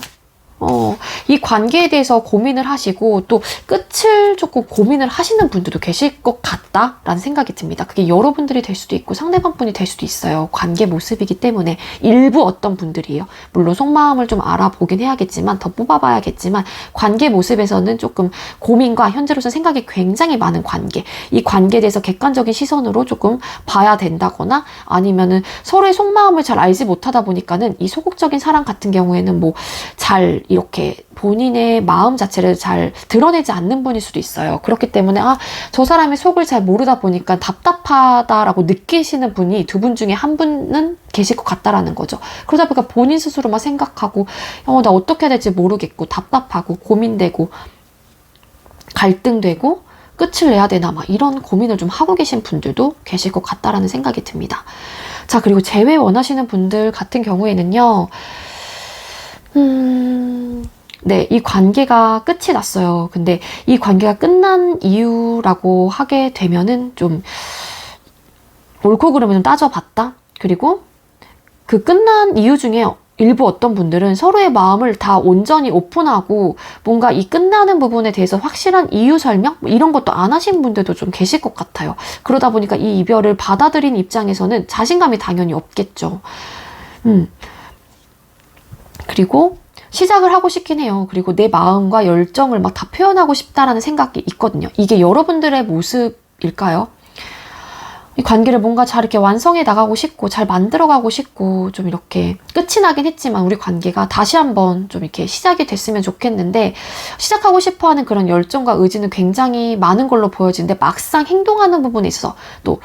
Speaker 1: 이 관계에 대해서 고민을 하시고 또 끝을 조금 고민을 하시는 분들도 계실 것 같다라는 생각이 듭니다. 그게 여러분들이 될 수도 있고 상대방 분이 될 수도 있어요. 관계 모습이기 때문에 일부 어떤 분들이에요. 물론 속마음을 좀 알아보긴 해야겠지만 더 뽑아봐야겠지만 관계 모습에서는 조금 고민과 현재로서 생각이 굉장히 많은 관계. 이 관계에 대해서 객관적인 시선으로 조금 봐야 된다거나 아니면은 서로의 속마음을 잘 알지 못하다 보니까는 이 소극적인 사람 같은 경우에는 뭐 잘 이렇게 본인의 마음 자체를 잘 드러내지 않는 분일 수도 있어요. 그렇기 때문에 저 사람의 속을 잘 모르다 보니까 답답하다라고 느끼시는 분이 두 분 중에 한 분은 계실 것 같다라는 거죠. 그러다 보니까 본인 스스로만 생각하고 나 어떻게 해야 될지 모르겠고 답답하고 고민되고 갈등되고 끝을 내야 되나 막 이런 고민을 좀 하고 계신 분들도 계실 것 같다라는 생각이 듭니다. 자, 그리고 재회 원하시는 분들 같은 경우에는요. 네, 이 관계가 끝이 났어요. 근데 이 관계가 끝난 이유라고 하게 되면은 좀 옳고 그름을 좀 따져봤다. 그리고 그 끝난 이유 중에 일부 어떤 분들은 서로의 마음을 다 온전히 오픈하고 뭔가 이 끝나는 부분에 대해서 확실한 이유 설명? 뭐 이런 것도 안 하신 분들도 좀 계실 것 같아요. 그러다 보니까 이 이별을 받아들인 입장에서는 자신감이 당연히 없겠죠. 그리고 시작을 하고 싶긴 해요. 그리고 내 마음과 열정을 막 다 표현하고 싶다라는 생각이 있거든요. 이게 여러분들의 모습일까요? 이 관계를 뭔가 잘 이렇게 완성해 나가고 싶고 잘 만들어가고 싶고 좀 이렇게 끝이 나긴 했지만 우리 관계가 다시 한번 좀 이렇게 시작이 됐으면 좋겠는데 시작하고 싶어하는 그런 열정과 의지는 굉장히 많은 걸로 보여지는데 막상 행동하는 부분에 있어서 또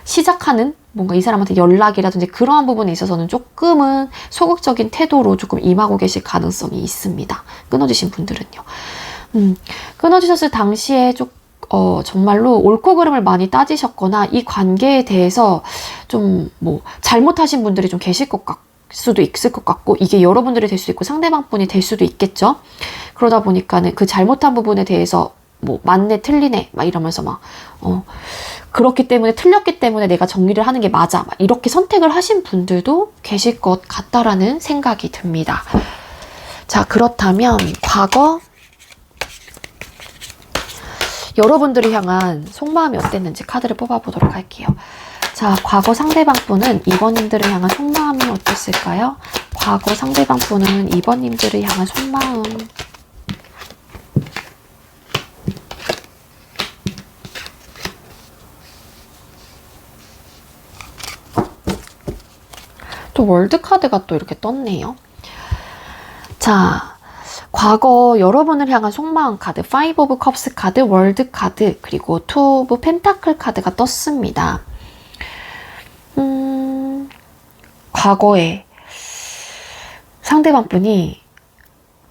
Speaker 1: 시작하는 뭔가 이 사람한테 연락이라든지 그러한 부분에 있어서는 조금은 소극적인 태도로 조금 임하고 계실 가능성이 있습니다. 끊어지신 분들은요. 끊어지셨을 당시에 정말로 옳고 그름을 많이 따지셨거나 이 관계에 대해서 좀 뭐 잘못하신 분들이 좀 계실 수도 있을 것 같고 이게 여러분들이 될 수도 있고 상대방 분이 될 수도 있겠죠. 그러다 보니까는 그 잘못한 부분에 대해서 뭐 맞네 틀리네 막 이러면서 막 그렇기 때문에 틀렸기 때문에 내가 정리를 하는 게 맞아 막 이렇게 선택을 하신 분들도 계실 것 같다라는 생각이 듭니다. 자, 그렇다면 과거 여러분들을 향한 속마음이 어땠는지 카드를 뽑아보도록 할게요. 자, 과거 상대방 분은 2번님들을 향한 속마음이 어땠을까요? 과거 상대방 분은 2번님들을 향한 속마음. 또 월드 카드가 또 이렇게 떴네요. 자, 과거 여러분을 향한 속마음 카드, 5 오브 컵스 카드, 월드 카드, 그리고 2 오브 펜타클 카드가 떴습니다. 과거에 상대방 분이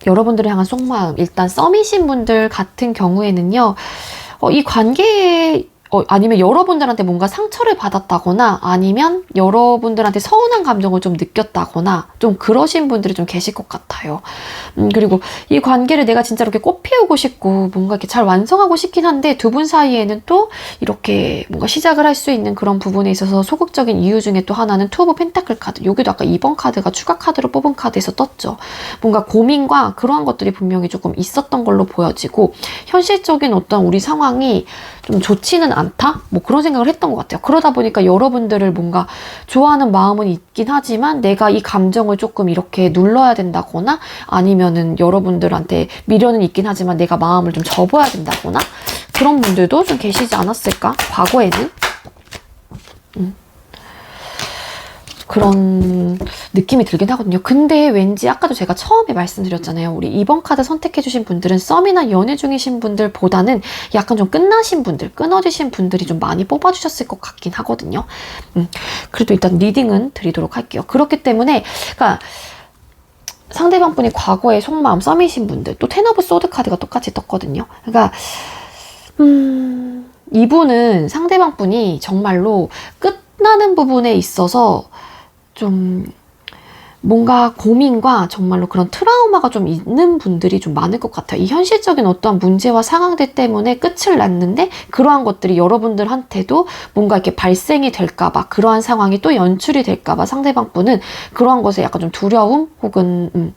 Speaker 1: 여러분들을 향한 속마음, 일단 썸이신 분들 같은 경우에는요, 이 관계에 아니면 여러분들한테 뭔가 상처를 받았다거나 아니면 여러분들한테 서운한 감정을 좀 느꼈다거나 좀 그러신 분들이 좀 계실 것 같아요. 그리고 이 관계를 내가 진짜 이렇게 꽃피우고 싶고 뭔가 이렇게 잘 완성하고 싶긴 한데 두 분 사이에는 또 이렇게 뭔가 시작을 할 수 있는 그런 부분에 있어서 소극적인 이유 중에 또 하나는 투 오브 펜타클 카드. 여기도 아까 2번 카드가 추가 카드로 뽑은 카드에서 떴죠. 뭔가 고민과 그러한 것들이 분명히 조금 있었던 걸로 보여지고 현실적인 어떤 우리 상황이 좀 좋지는 않다? 뭐 그런 생각을 했던 것 같아요. 그러다 보니까 여러분들을 뭔가 좋아하는 마음은 있긴 하지만 내가 이 감정을 조금 이렇게 눌러야 된다거나 아니면은 여러분들한테 미련은 있긴 하지만 내가 마음을 좀 접어야 된다거나 그런 분들도 좀 계시지 않았을까? 과거에는. 그런 느낌이 들긴 하거든요. 근데 왠지 아까도 제가 처음에 말씀드렸잖아요. 우리 2번 카드 선택해주신 분들은 썸이나 연애 중이신 분들보다는 약간 좀 끝나신 분들, 끊어지신 분들이 좀 많이 뽑아주셨을 것 같긴 하거든요. 그래도 일단 리딩은 드리도록 할게요. 그렇기 때문에 그러니까 상대방 분이 과거에 속마음 썸이신 분들, 또 텐 오브 소드 카드가 똑같이 떴거든요. 그러니까 이분은 상대방 분이 정말로 끝나는 부분에 있어서 좀 뭔가 고민과 정말로 그런 트라우마가 좀 있는 분들이 좀 많을 것 같아요. 이 현실적인 어떠한 문제와 상황들 때문에 끝을 났는데 그러한 것들이 여러분들한테도 뭔가 이렇게 발생이 될까봐 그러한 상황이 또 연출이 될까봐 상대방 분은 그러한 것에 약간 좀 두려움 혹은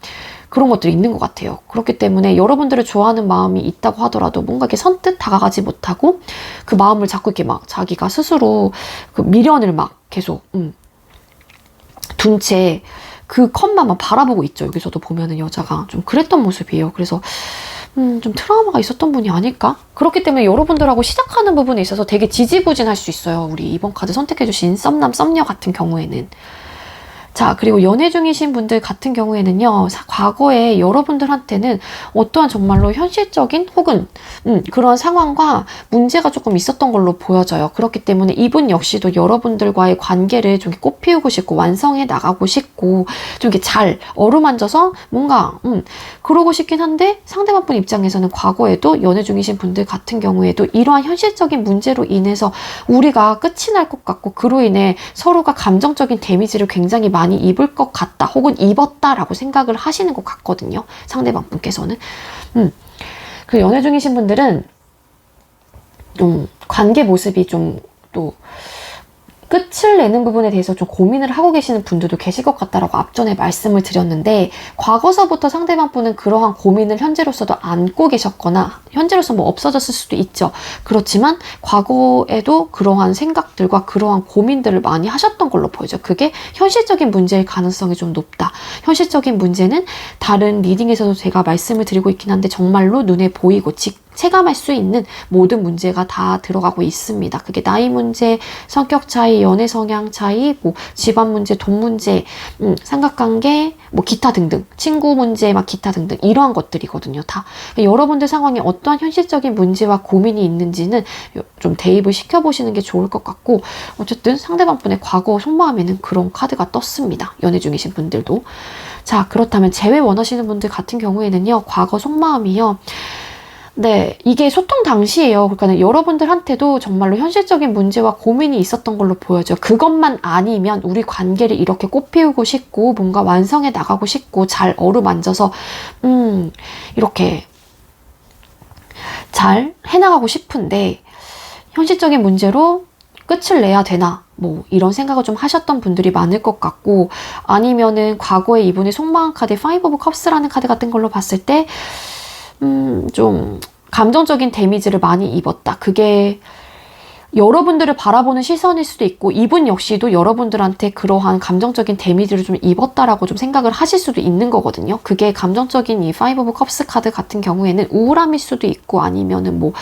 Speaker 1: 그런 것들이 있는 것 같아요. 그렇기 때문에 여러분들을 좋아하는 마음이 있다고 하더라도 뭔가 이렇게 선뜻 다가가지 못하고 그 마음을 자꾸 이렇게 막 자기가 스스로 그 미련을 막 계속 둔 채 그 컵만 막 바라보고 있죠. 여기서도 보면은 여자가 좀 그랬던 모습이에요. 그래서 좀 트라우마가 있었던 분이 아닐까? 그렇기 때문에 여러분들하고 시작하는 부분에 있어서 되게 지지부진할 수 있어요. 우리 이번 카드 선택해주신 썸남, 썸녀 같은 경우에는. 자, 그리고 연애 중이신 분들 같은 경우에는요, 과거에 여러분들한테는 어떠한 정말로 현실적인 혹은 그런 상황과 문제가 조금 있었던 걸로 보여져요. 그렇기 때문에 이분 역시도 여러분들과의 관계를 좀 꽃피우고 싶고 완성해 나가고 싶고 좀 이렇게 잘 어루만져서 뭔가 그러고 싶긴 한데 상대방 분 입장에서는 과거에도 연애 중이신 분들 같은 경우에도 이러한 현실적인 문제로 인해서 우리가 끝이 날 것 같고 그로 인해 서로가 감정적인 데미지를 굉장히 많이 입을 것 같다 혹은 입었다라고 생각을 하시는 것 같거든요. 상대방 분께서는. 그 연애 중이신 분들은 좀 관계 모습이 좀 또 끝을 내는 부분에 대해서 좀 고민을 하고 계시는 분들도 계실 것 같다라고 앞전에 말씀을 드렸는데 과거서부터 상대방 분은 그러한 고민을 현재로서도 안고 계셨거나 현재로서 뭐 없어졌을 수도 있죠. 그렇지만 과거에도 그러한 생각들과 그러한 고민들을 많이 하셨던 걸로 보이죠. 그게 현실적인 문제일 가능성이 좀 높다. 현실적인 문제는 다른 리딩에서도 제가 말씀을 드리고 있긴 한데 정말로 눈에 보이고 체감할 수 있는 모든 문제가 다 들어가고 있습니다. 그게 나이 문제, 성격 차이, 연애 성향 차이, 뭐 집안 문제, 돈 문제, 삼각관계, 뭐 기타 등등, 친구 문제, 막 기타 등등 이러한 것들이거든요. 다 여러분들 상황에 어떠한 현실적인 문제와 고민이 있는지는 좀 대입을 시켜보시는 게 좋을 것 같고 어쨌든 상대방 분의 과거 속마음에는 그런 카드가 떴습니다. 연애 중이신 분들도. 자, 그렇다면 재회 원하시는 분들 같은 경우에는요. 과거 속마음이요. 네, 이게 소통 당시예요. 그러니까 여러분들한테도 정말로 현실적인 문제와 고민이 있었던 걸로 보여져요. 그것만 아니면 우리 관계를 이렇게 꽃피우고 싶고 뭔가 완성해 나가고 싶고 잘 어루만져서 이렇게 잘 해나가고 싶은데 현실적인 문제로 끝을 내야 되나 뭐 이런 생각을 좀 하셨던 분들이 많을 것 같고 아니면은 과거에 이분의 속마음 카드 5 오브 컵스라는 카드 같은 걸로 봤을 때 좀 감정적인 데미지를 많이 입었다. 그게 여러분들을 바라보는 시선일 수도 있고 이분 역시도 여러분들한테 그러한 감정적인 데미지를 좀 입었다라고 좀 생각을 하실 수도 있는 거거든요. 그게 감정적인 이 5 오브 컵스 카드 같은 경우에는 우울함일 수도 있고 아니면은 뭐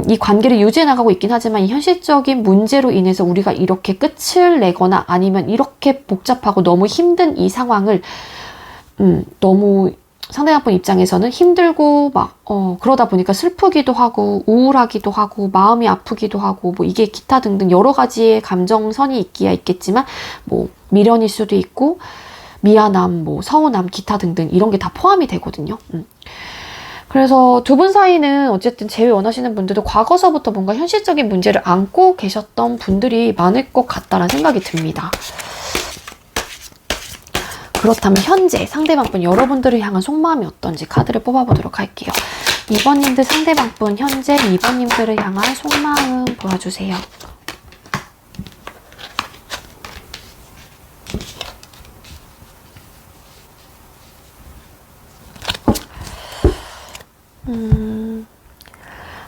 Speaker 1: 이 관계를 유지해 나가고 있긴 하지만 이 현실적인 문제로 인해서 우리가 이렇게 끝을 내거나 아니면 이렇게 복잡하고 너무 힘든 이 상황을 너무 상대방 분 입장에서는 힘들고 막 그러다 보니까 슬프기도 하고 우울하기도 하고 마음이 아프기도 하고 뭐 이게 기타 등등 여러 가지의 감정선이 있기야 있겠지만 뭐 미련일 수도 있고 미안함, 뭐 서운함, 기타 등등 이런 게 다 포함이 되거든요. 그래서 두 분 사이는 어쨌든 재회 원하시는 분들도 과거서부터 뭔가 현실적인 문제를 안고 계셨던 분들이 많을 것 같다라는 생각이 듭니다. 그렇다면 현재 상대방 분 여러분들을 향한 속마음이 어떤지 카드를 뽑아보도록 할게요. 2번님들 상대방 분 현재 2번님들을 향한 속마음 보여주세요.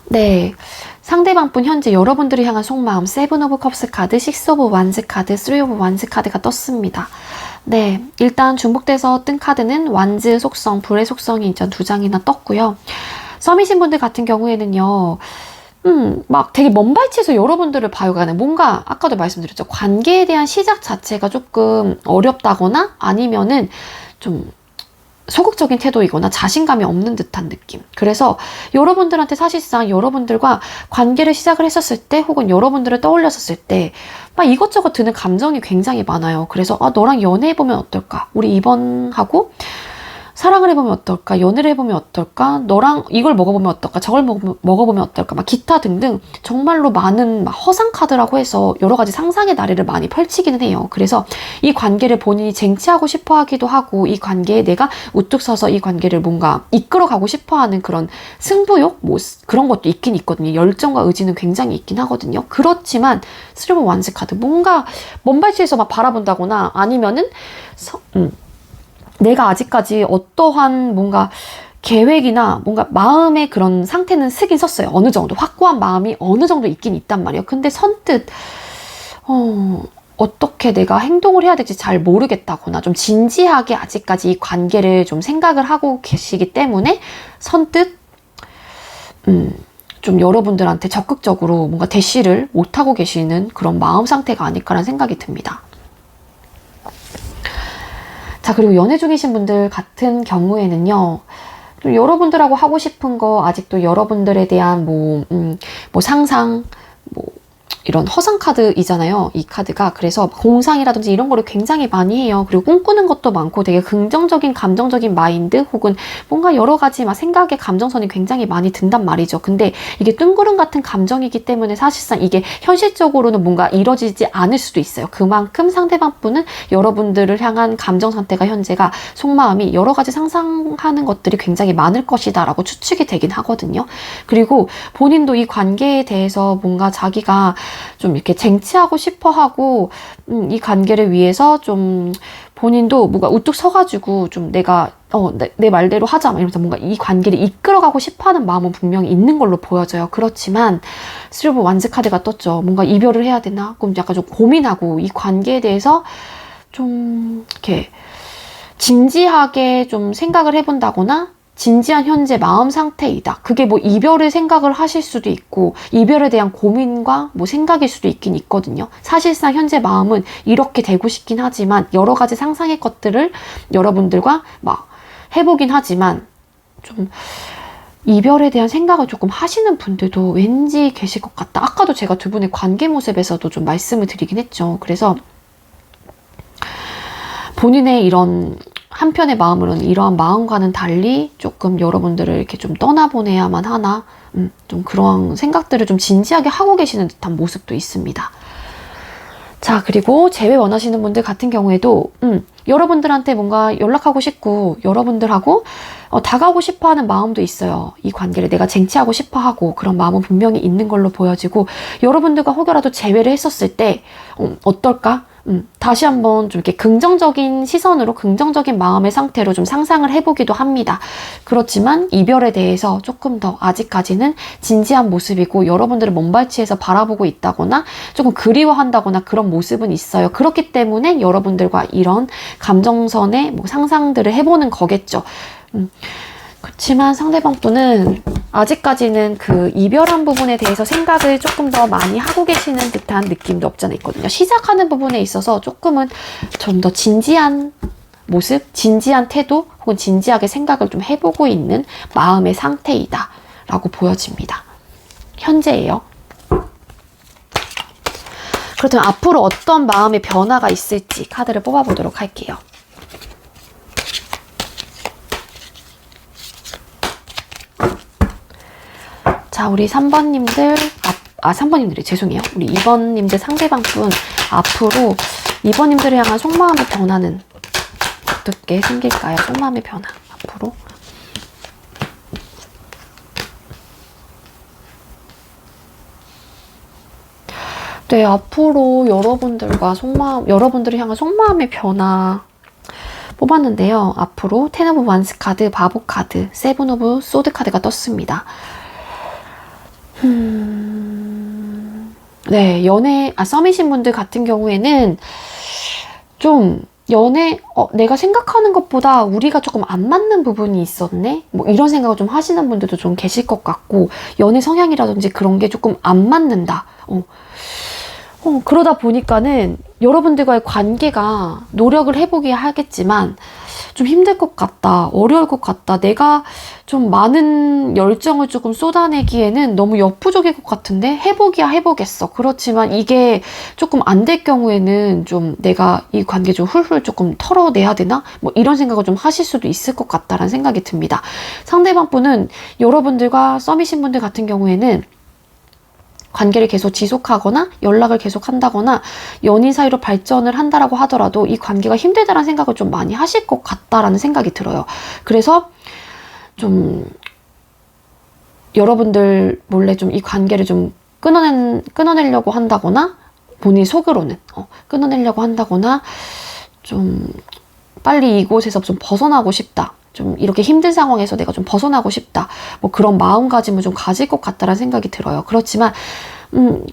Speaker 1: 네. 상대방 분 현재 여러분들을 향한 속마음 세븐 오브 컵스 카드, 식스 오브 완즈 카드, 쓰리 오브 완즈 카드가 떴습니다. 네. 일단 중복돼서 뜬 카드는 완즈 속성, 불의 속성이 일단 두 장이나 떴고요. 썸이신 분들 같은 경우에는요. 막 되게 먼 발치에서 여러분들을 봐요. 뭔가 아까도 말씀드렸죠. 관계에 대한 시작 자체가 조금 어렵다거나 아니면은 좀 소극적인 태도이거나 자신감이 없는 듯한 느낌. 그래서 여러분들한테 사실상 여러분들과 관계를 시작을 했었을 때 혹은 여러분들을 떠올렸었을 때 막 이것저것 드는 감정이 굉장히 많아요. 그래서 너랑 연애해보면 어떨까? 우리 이번하고 사랑을 해보면 어떨까? 연애를 해보면 어떨까? 너랑 이걸 먹어보면 어떨까? 저걸 먹어보면 어떨까? 막 기타 등등 정말로 많은 막 허상 카드라고 해서 여러 가지 상상의 나래를 많이 펼치기는 해요. 그래서 이 관계를 본인이 쟁취하고 싶어 하기도 하고 이 관계에 내가 우뚝 서서 이 관계를 뭔가 이끌어가고 싶어 하는 그런 승부욕? 뭐 그런 것도 있긴 있거든요. 열정과 의지는 굉장히 있긴 하거든요. 그렇지만 스리브 완즈 카드 뭔가 먼 발치에서 막 바라본다거나 아니면은 내가 아직까지 어떠한 뭔가 계획이나 뭔가 마음의 그런 상태는 쓰긴 썼어요. 어느 정도. 확고한 마음이 어느 정도 있긴 있단 말이에요. 근데 선뜻, 어떻게 내가 행동을 해야 될지 잘 모르겠다거나 좀 진지하게 아직까지 이 관계를 좀 생각을 하고 계시기 때문에 선뜻, 좀 여러분들한테 적극적으로 뭔가 대시를 못하고 계시는 그런 마음 상태가 아닐까라는 생각이 듭니다. 자, 그리고 연애 중이신 분들 같은 경우에는요, 좀 여러분들하고 하고 싶은 거, 아직도 여러분들에 대한 뭐 상상, 뭐, 이런 허상 카드이잖아요. 이 카드가. 그래서 공상이라든지 이런 거를 굉장히 많이 해요. 그리고 꿈꾸는 것도 많고 되게 긍정적인 감정적인 마인드 혹은 뭔가 여러 가지 막 생각의 감정선이 굉장히 많이 든단 말이죠. 근데 이게 뜬구름 같은 감정이기 때문에 사실상 이게 현실적으로는 뭔가 이뤄지지 않을 수도 있어요. 그만큼 상대방 분은 여러분들을 향한 감정 상태가 현재가 속마음이 여러 가지 상상하는 것들이 굉장히 많을 것이다 라고 추측이 되긴 하거든요. 그리고 본인도 이 관계에 대해서 뭔가 자기가 좀 이렇게 쟁취하고 싶어 하고, 이 관계를 위해서 좀 본인도 뭔가 우뚝 서가지고 좀 내가, 내 말대로 하자. 이러면서 뭔가 이 관계를 이끌어가고 싶어 하는 마음은 분명히 있는 걸로 보여져요. 그렇지만, 스리브 완즈 카드가 떴죠. 뭔가 이별을 해야 되나? 그럼 약간 좀 고민하고 이 관계에 대해서 좀 이렇게 진지하게 좀 생각을 해본다거나, 진지한 현재 마음 상태이다. 그게 뭐 이별을 생각을 하실 수도 있고 이별에 대한 고민과 뭐 생각일 수도 있긴 있거든요. 사실상 현재 마음은 이렇게 되고 싶긴 하지만 여러 가지 상상의 것들을 여러분들과 막 해보긴 하지만 좀 이별에 대한 생각을 조금 하시는 분들도 왠지 계실 것 같다. 아까도 제가 두 분의 관계 모습에서도 좀 말씀을 드리긴 했죠. 그래서 본인의 이런 한편의 마음으로는 이러한 마음과는 달리 조금 여러분들을 이렇게 좀 떠나보내야만 하나? 좀 그런 생각들을 좀 진지하게 하고 계시는 듯한 모습도 있습니다. 자, 그리고 재회 원하시는 분들 같은 경우에도 여러분들한테 뭔가 연락하고 싶고 여러분들하고 다가오고 싶어 하는 마음도 있어요. 이 관계를 내가 쟁취하고 싶어 하고 그런 마음은 분명히 있는 걸로 보여지고 여러분들과 혹여라도 재회를 했었을 때 어떨까? 다시 한번 좀 이렇게 긍정적인 시선으로 긍정적인 마음의 상태로 좀 상상을 해보기도 합니다. 그렇지만 이별에 대해서 조금 더 아직까지는 진지한 모습이고 여러분들을 먼발치에서 바라보고 있다거나 조금 그리워한다거나 그런 모습은 있어요. 그렇기 때문에 여러분들과 이런 감정선의 뭐 상상들을 해보는 거겠죠. 그렇지만 상대방 분은 아직까지는 그 이별한 부분에 대해서 생각을 조금 더 많이 하고 계시는 듯한 느낌도 없잖아 있거든요. 시작하는 부분에 있어서 조금은 좀 더 진지한 모습, 진지한 태도 혹은 진지하게 생각을 좀 해보고 있는 마음의 상태이다 라고 보여집니다. 현재예요. 그렇다면 앞으로 어떤 마음의 변화가 있을지 카드를 뽑아보도록 할게요. 자, 우리 3번님들, 3번님들이 죄송해요. 우리 2번님들 상대방분 앞으로 2번님들을 향한 속마음의 변화는 어떻게 생길까요? 속마음의 변화 앞으로. 네, 앞으로 여러분들을 향한 속마음의 변화 뽑았는데요. 앞으로 텐 오브 완스 카드, 바보 카드, 세븐 오브 소드 카드가 떴습니다. 네, 썸이신 분들 같은 경우에는 좀 내가 생각하는 것보다 우리가 조금 안 맞는 부분이 있었네? 뭐 이런 생각을 좀 하시는 분들도 좀 계실 것 같고, 연애 성향이라든지 그런 게 조금 안 맞는다. 그러다 보니까는 여러분들과의 관계가 노력을 해보기 하겠지만 좀 힘들 것 같다, 어려울 것 같다, 내가 좀 많은 열정을 조금 쏟아내기에는 너무 역부족일 것 같은데 해보기야 해보겠어. 그렇지만 이게 조금 안 될 경우에는 좀 내가 이 관계 좀 훌훌 조금 털어내야 되나? 뭐 이런 생각을 좀 하실 수도 있을 것 같다라는 생각이 듭니다. 상대방 분은 여러분들과 썸이신 분들 같은 경우에는 관계를 계속 지속하거나 연락을 계속 한다거나 연인 사이로 발전을 한다라고 하더라도 이 관계가 힘들다라는 생각을 좀 많이 하실 것 같다라는 생각이 들어요. 그래서 좀 여러분들 몰래 좀 이 관계를 좀 끊어내려고 한다거나, 본인 속으로는 끊어내려고 한다거나, 좀 빨리 이곳에서 좀 벗어나고 싶다, 좀 이렇게 힘든 상황에서 내가 좀 벗어나고 싶다, 뭐 그런 마음가짐을 좀 가질 것 같다라는 생각이 들어요. 그렇지만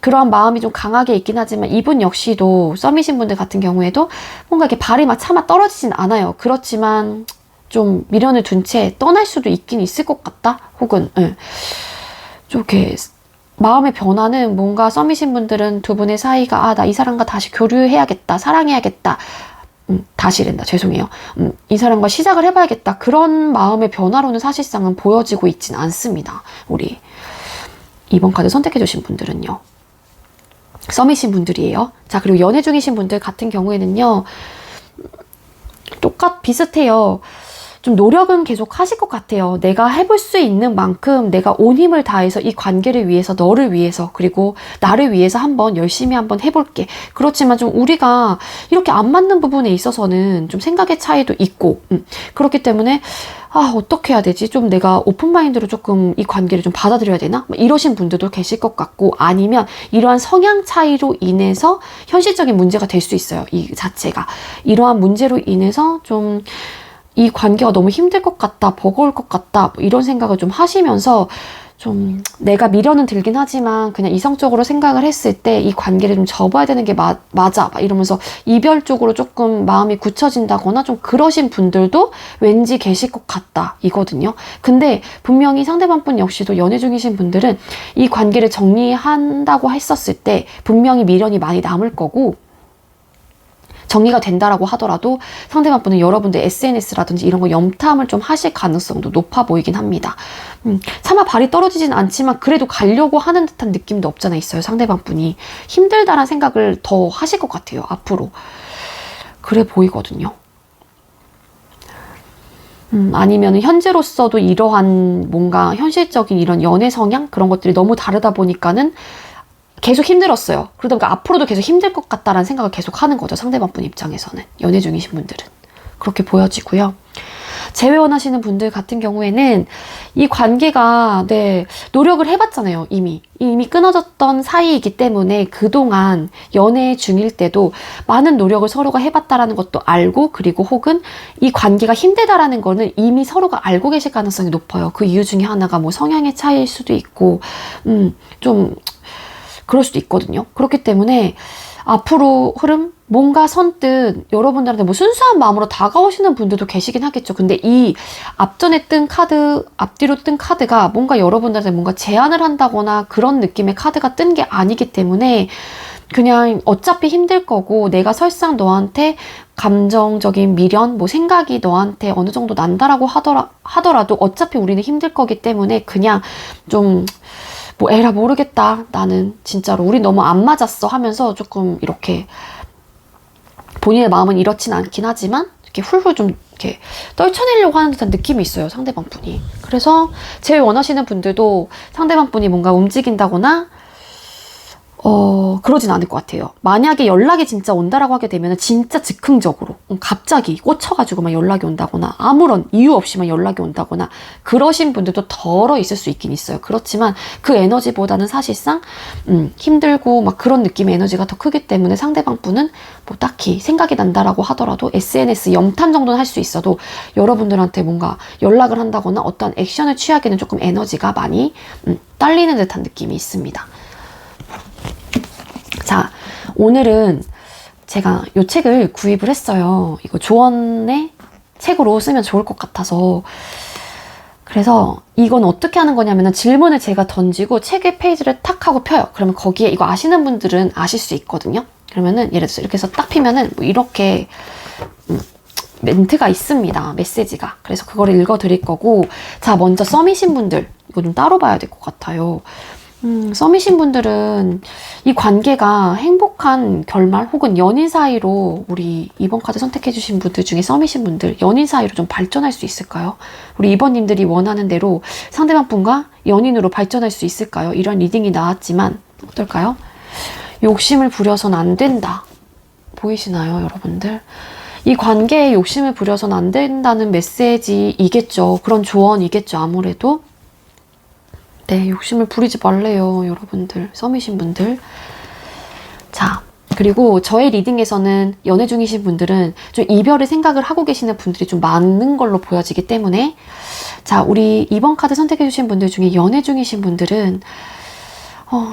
Speaker 1: 그러한 마음이 좀 강하게 있긴 하지만 이분 역시도 썸이신 분들 같은 경우에도 뭔가 이렇게 발이 막 차마 떨어지진 않아요. 그렇지만 좀 미련을 둔 채 떠날 수도 있긴 있을 것 같다, 혹은 좀 이렇게 마음의 변화는, 뭔가 썸이신 분들은 두 분의 사이가 나 이 사람과 다시 교류해야겠다, 사랑해야겠다, 다시랜다, 죄송해요. 이 사람과 시작을 해봐야겠다, 그런 마음의 변화로는 사실상은 보여지고 있진 않습니다. 우리 2번 카드 선택해주신 분들은요, 썸이신 분들이에요. 자, 그리고 연애 중이신 분들 같은 경우에는요, 비슷해요. 좀 노력은 계속 하실 것 같아요. 내가 해볼 수 있는 만큼 내가 온 힘을 다해서 이 관계를 위해서, 너를 위해서, 그리고 나를 위해서 열심히 한번 해볼게. 그렇지만 좀 우리가 이렇게 안 맞는 부분에 있어서는 좀 생각의 차이도 있고, 그렇기 때문에 어떻게 해야 되지? 좀 내가 오픈마인드로 조금 이 관계를 좀 받아들여야 되나? 이러신 분들도 계실 것 같고, 아니면 이러한 성향 차이로 인해서 현실적인 문제가 될 수 있어요. 이 자체가. 이러한 문제로 인해서 좀 이 관계가 너무 힘들 것 같다, 버거울 것 같다, 뭐 이런 생각을 좀 하시면서, 좀 내가 미련은 들긴 하지만 그냥 이성적으로 생각을 했을 때 이 관계를 좀 접어야 되는 게 맞아, 막 이러면서 이별 쪽으로 조금 마음이 굳혀진다거나 좀 그러신 분들도 왠지 계실 것 같다 이거든요. 근데 분명히 상대방 분 역시도 연애 중이신 분들은 이 관계를 정리한다고 했었을 때 분명히 미련이 많이 남을 거고, 정리가 된다라고 하더라도 상대방 분은 여러분들 SNS라든지 이런 거 염탐을 좀 하실 가능성도 높아 보이긴 합니다. 차마 발이 떨어지진 않지만 그래도 가려고 하는 듯한 느낌도 없잖아 있어요. 상대방 분이 힘들다라는 생각을 더 하실 것 같아요, 앞으로. 그래 보이거든요. 아니면 현재로서도 이러한 뭔가 현실적인 이런 연애 성향, 그런 것들이 너무 다르다 보니까는 계속 힘들었어요. 그러다 보니까 앞으로도 계속 힘들 것 같다라는 생각을 계속 하는 거죠. 상대방 분 입장에서는. 연애 중이신 분들은. 그렇게 보여지고요. 재회원 하시는 분들 같은 경우에는 이 관계가, 노력을 해봤잖아요. 이미 끊어졌던 사이이기 때문에 그동안 연애 중일 때도 많은 노력을 서로가 해봤다라는 것도 알고, 그리고 혹은 이 관계가 힘들다라는 거는 이미 서로가 알고 계실 가능성이 높아요. 그 이유 중에 하나가 뭐 성향의 차이일 수도 있고, 좀 그럴 수도 있거든요. 그렇기 때문에 앞으로 흐름, 뭔가 선뜻 여러분들한테 뭐 순수한 마음으로 다가오시는 분들도 계시긴 하겠죠. 근데 이 앞전에 뜬 카드, 앞뒤로 뜬 카드가 뭔가 여러분들한테 뭔가 제안을 한다거나 그런 느낌의 카드가 뜬 게 아니기 때문에 그냥 어차피 힘들 거고 내가 설상 너한테 감정적인 미련, 뭐 생각이 너한테 어느 정도 난다라고 하더라도 어차피 우리는 힘들 거기 때문에 그냥 좀 뭐 에라 모르겠다. 나는 진짜로 우리 너무 안 맞았어 하면서 조금 이렇게 본인의 마음은 이렇진 않긴 하지만 이렇게 훌훌 좀 이렇게 떨쳐내려고 하는 듯한 느낌이 있어요. 상대방 분이. 그래서 제일 원하시는 분들도 상대방 분이 뭔가 움직인다거나 그러진 않을 것 같아요. 만약에 연락이 진짜 온다라고 하게 되면 진짜 즉흥적으로 갑자기 꽂혀가지고 막 연락이 온다거나 아무런 이유 없이만 연락이 온다거나 그러신 분들도 덜어 있을 수 있긴 있어요. 그렇지만 그 에너지보다는 사실상 힘들고 막 그런 느낌의 에너지가 더 크기 때문에 상대방 분은 뭐 딱히 생각이 난다라고 하더라도 SNS 염탐 정도는 할 수 있어도 여러분들한테 뭔가 연락을 한다거나 어떤 액션을 취하기는 조금 에너지가 많이 딸리는 듯한 느낌이 있습니다. 자, 오늘은 제가 이 책을 구입을 했어요. 이거 조언의 책으로 쓰면 좋을 것 같아서. 그래서 이건 어떻게 하는 거냐면은 질문을 제가 던지고 책의 페이지를 탁 하고 펴요. 그러면 거기에 이거 아시는 분들은 아실 수 있거든요. 그러면은 예를 들어서 이렇게 해서 딱 피면은 뭐 이렇게 멘트가 있습니다. 메시지가. 그래서 그거를 읽어 드릴 거고, 자, 먼저 썸이신 분들 이거 좀 따로 봐야 될 것 같아요. 썸이신 분들은 이 관계가 행복한 결말 혹은 연인 사이로 우리 2번 카드 선택해주신 분들 중에 썸이신 분들 연인 사이로 좀 발전할 수 있을까요? 우리 2번님들이 원하는 대로 상대방 분과 연인으로 발전할 수 있을까요? 이런 리딩이 나왔지만 어떨까요? 욕심을 부려서는 안 된다. 보이시나요, 여러분들? 이 관계에 욕심을 부려서는 안 된다는 메시지이겠죠. 그런 조언이겠죠, 아무래도. 네, 욕심을 부리지 말래요, 여러분들. 썸이신 분들. 자, 그리고 저의 리딩에서는 연애 중이신 분들은 좀 이별의 생각을 하고 계시는 분들이 좀 많은 걸로 보여지기 때문에, 자, 우리 2번 카드 선택해주신 분들 중에 연애 중이신 분들은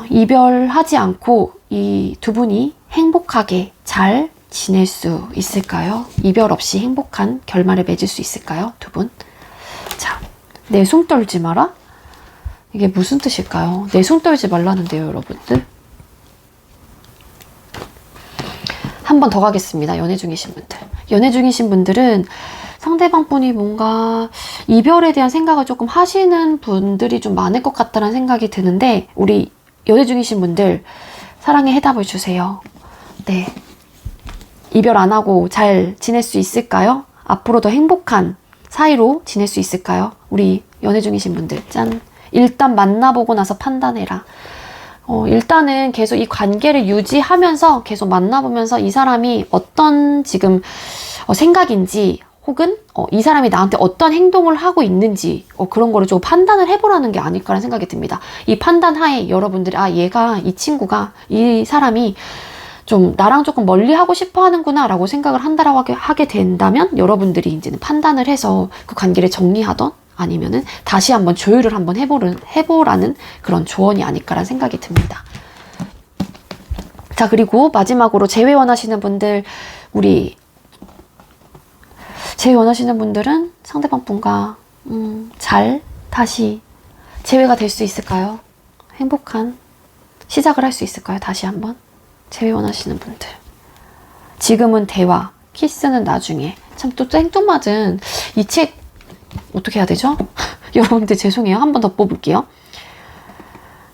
Speaker 1: 이별하지 않고 이 두 분이 행복하게 잘 지낼 수 있을까요? 이별 없이 행복한 결말을 맺을 수 있을까요? 두 분. 자, 내숭 떨지 마라? 이게 무슨 뜻일까요? 내숭 떨지 말라는데요, 여러분들. 한 번 더 가겠습니다. 연애 중이신 분들. 연애 중이신 분들은 상대방 분이 뭔가 이별에 대한 생각을 조금 하시는 분들이 좀 많을 것 같다는 생각이 드는데, 우리 연애 중이신 분들 사랑의 해답을 주세요. 네. 이별 안 하고 잘 지낼 수 있을까요? 앞으로 더 행복한 사이로 지낼 수 있을까요? 우리 연애 중이신 분들. 짠. 일단 만나보고 나서 판단해라. 일단은 계속 이 관계를 유지하면서 계속 만나보면서 이 사람이 어떤 지금 생각인지 혹은 이 사람이 나한테 어떤 행동을 하고 있는지 그런 거를 좀 판단을 해보라는 게 아닐까라는 생각이 듭니다. 이 판단 하에 여러분들이 얘가 이 친구가 이 사람이 좀 나랑 조금 멀리 하고 싶어 하는구나 라고 생각을 한다라고 하게 된다면 여러분들이 이제는 판단을 해서 그 관계를 정리하던 아니면은 다시 한번 조율을 한번 해보라는 그런 조언이 아닐까라는 생각이 듭니다. 자, 그리고 마지막으로 재회 원하시는 분들, 우리 재회 원하시는 분들은 상대방 분과 잘 다시 재회가 될 수 있을까요? 행복한 시작을 할 수 있을까요? 다시 한번 재회 원하시는 분들. 지금은 대화, 키스는 나중에. 참 또 생뚱맞은 이 책 어떻게 해야 되죠? 여러분들 죄송해요. 한 번 더 뽑을게요.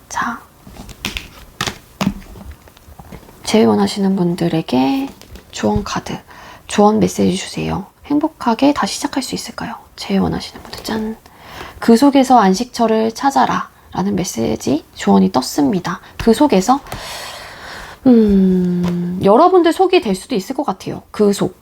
Speaker 1: 자, 재회 원하시는 분들에게 조언 카드, 조언 메시지 주세요. 행복하게 다시 시작할 수 있을까요? 재회 원하시는 분들. 짠. 그 속에서 안식처를 찾아라 라는 메시지, 조언이 떴습니다. 그 속에서 여러분들 속이 될 수도 있을 것 같아요. 그 속.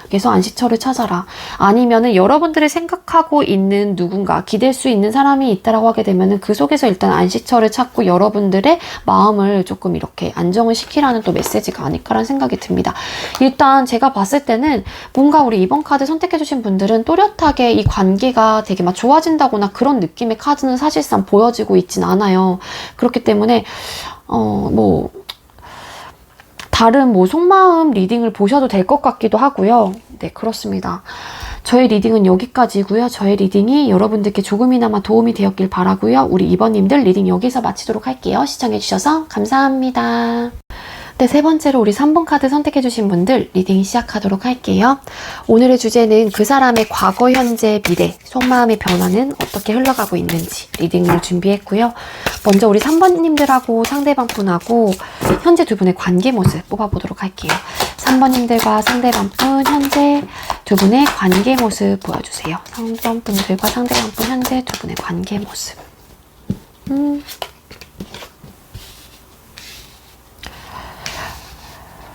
Speaker 1: 그래서 안식처를 찾아라. 아니면은 여러분들이 생각하고 있는 누군가, 기댈 수 있는 사람이 있다라고 하게 되면은 그 속에서 일단 안식처를 찾고 여러분들의 마음을 조금 이렇게 안정을 시키라는 또 메시지가 아닐까라는 생각이 듭니다. 일단 제가 봤을 때는 뭔가 우리 2번 카드 선택해주신 분들은 또렷하게 이 관계가 되게 막 좋아진다거나 그런 느낌의 카드는 사실상 보여지고 있진 않아요. 그렇기 때문에, 다른 뭐 속마음 리딩을 보셔도 될 것 같기도 하고요. 네, 그렇습니다. 저의 리딩은 여기까지고요. 저의 리딩이 여러분들께 조금이나마 도움이 되었길 바라고요. 우리 2번님들 리딩 여기서 마치도록 할게요. 시청해주셔서 감사합니다. 네, 세 번째로 우리 3번 카드 선택해주신 분들 리딩 시작하도록 할게요. 오늘의 주제는 그 사람의 과거, 현재, 미래, 속마음의 변화는 어떻게 흘러가고 있는지 리딩을 준비했고요. 먼저 우리 3번님들하고 상대방 분하고 현재 두 분의 관계 모습 뽑아보도록 할게요. 3번님들과 상대방 분 현재 두 분의 관계 모습 보여주세요. 3번 분들과 상대방 분 현재 두 분의 관계 모습.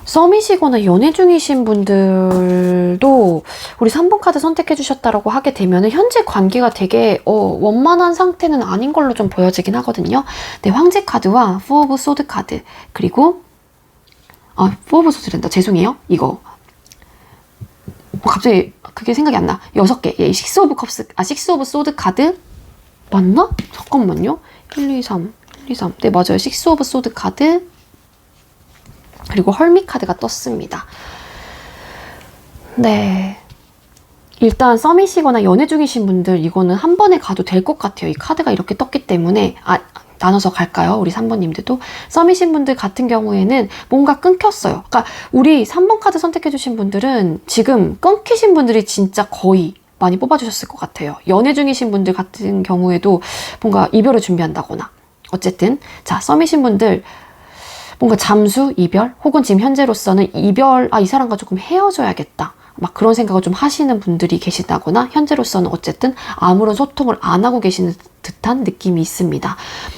Speaker 1: 썸이시거나 연애 중이신 분들도 우리 3번 카드 선택해 주셨다고 하게 되면 현재 관계가 되게 원만한 상태는 아닌 걸로 좀 보여지긴 하거든요. 네, 황제 카드와 포 오브 소드 카드, 그리고 포 오브 소드랜다. 죄송해요. 이거 갑자기 그게 생각이 안 나. 6개. 예, 식스 오브 소드 카드 맞나? 잠깐만요. 1, 2, 3. 네, 맞아요. 식스 오브 소드 카드, 그리고 헐미 카드가 떴습니다. 네. 일단 썸이시거나 연애 중이신 분들 이거는 한 번에 가도 될 것 같아요. 이 카드가 이렇게 떴기 때문에 나눠서 갈까요? 우리 3번님들도. 썸이신 분들 같은 경우에는 뭔가 끊겼어요. 그러니까 우리 3번 카드 선택해주신 분들은 지금 끊기신 분들이 진짜 거의 많이 뽑아주셨을 것 같아요. 연애 중이신 분들 같은 경우에도 뭔가 이별을 준비한다거나 어쨌든 자, 썸이신 분들 뭔가 잠수, 이별, 혹은 지금 현재로서는 이별, 이 사람과 조금 헤어져야겠다. 막 그런 생각을 좀 하시는 분들이 계시다거나 현재로서는 어쨌든 아무런 소통을 안 하고 계시는 듯한 느낌이 있습니다.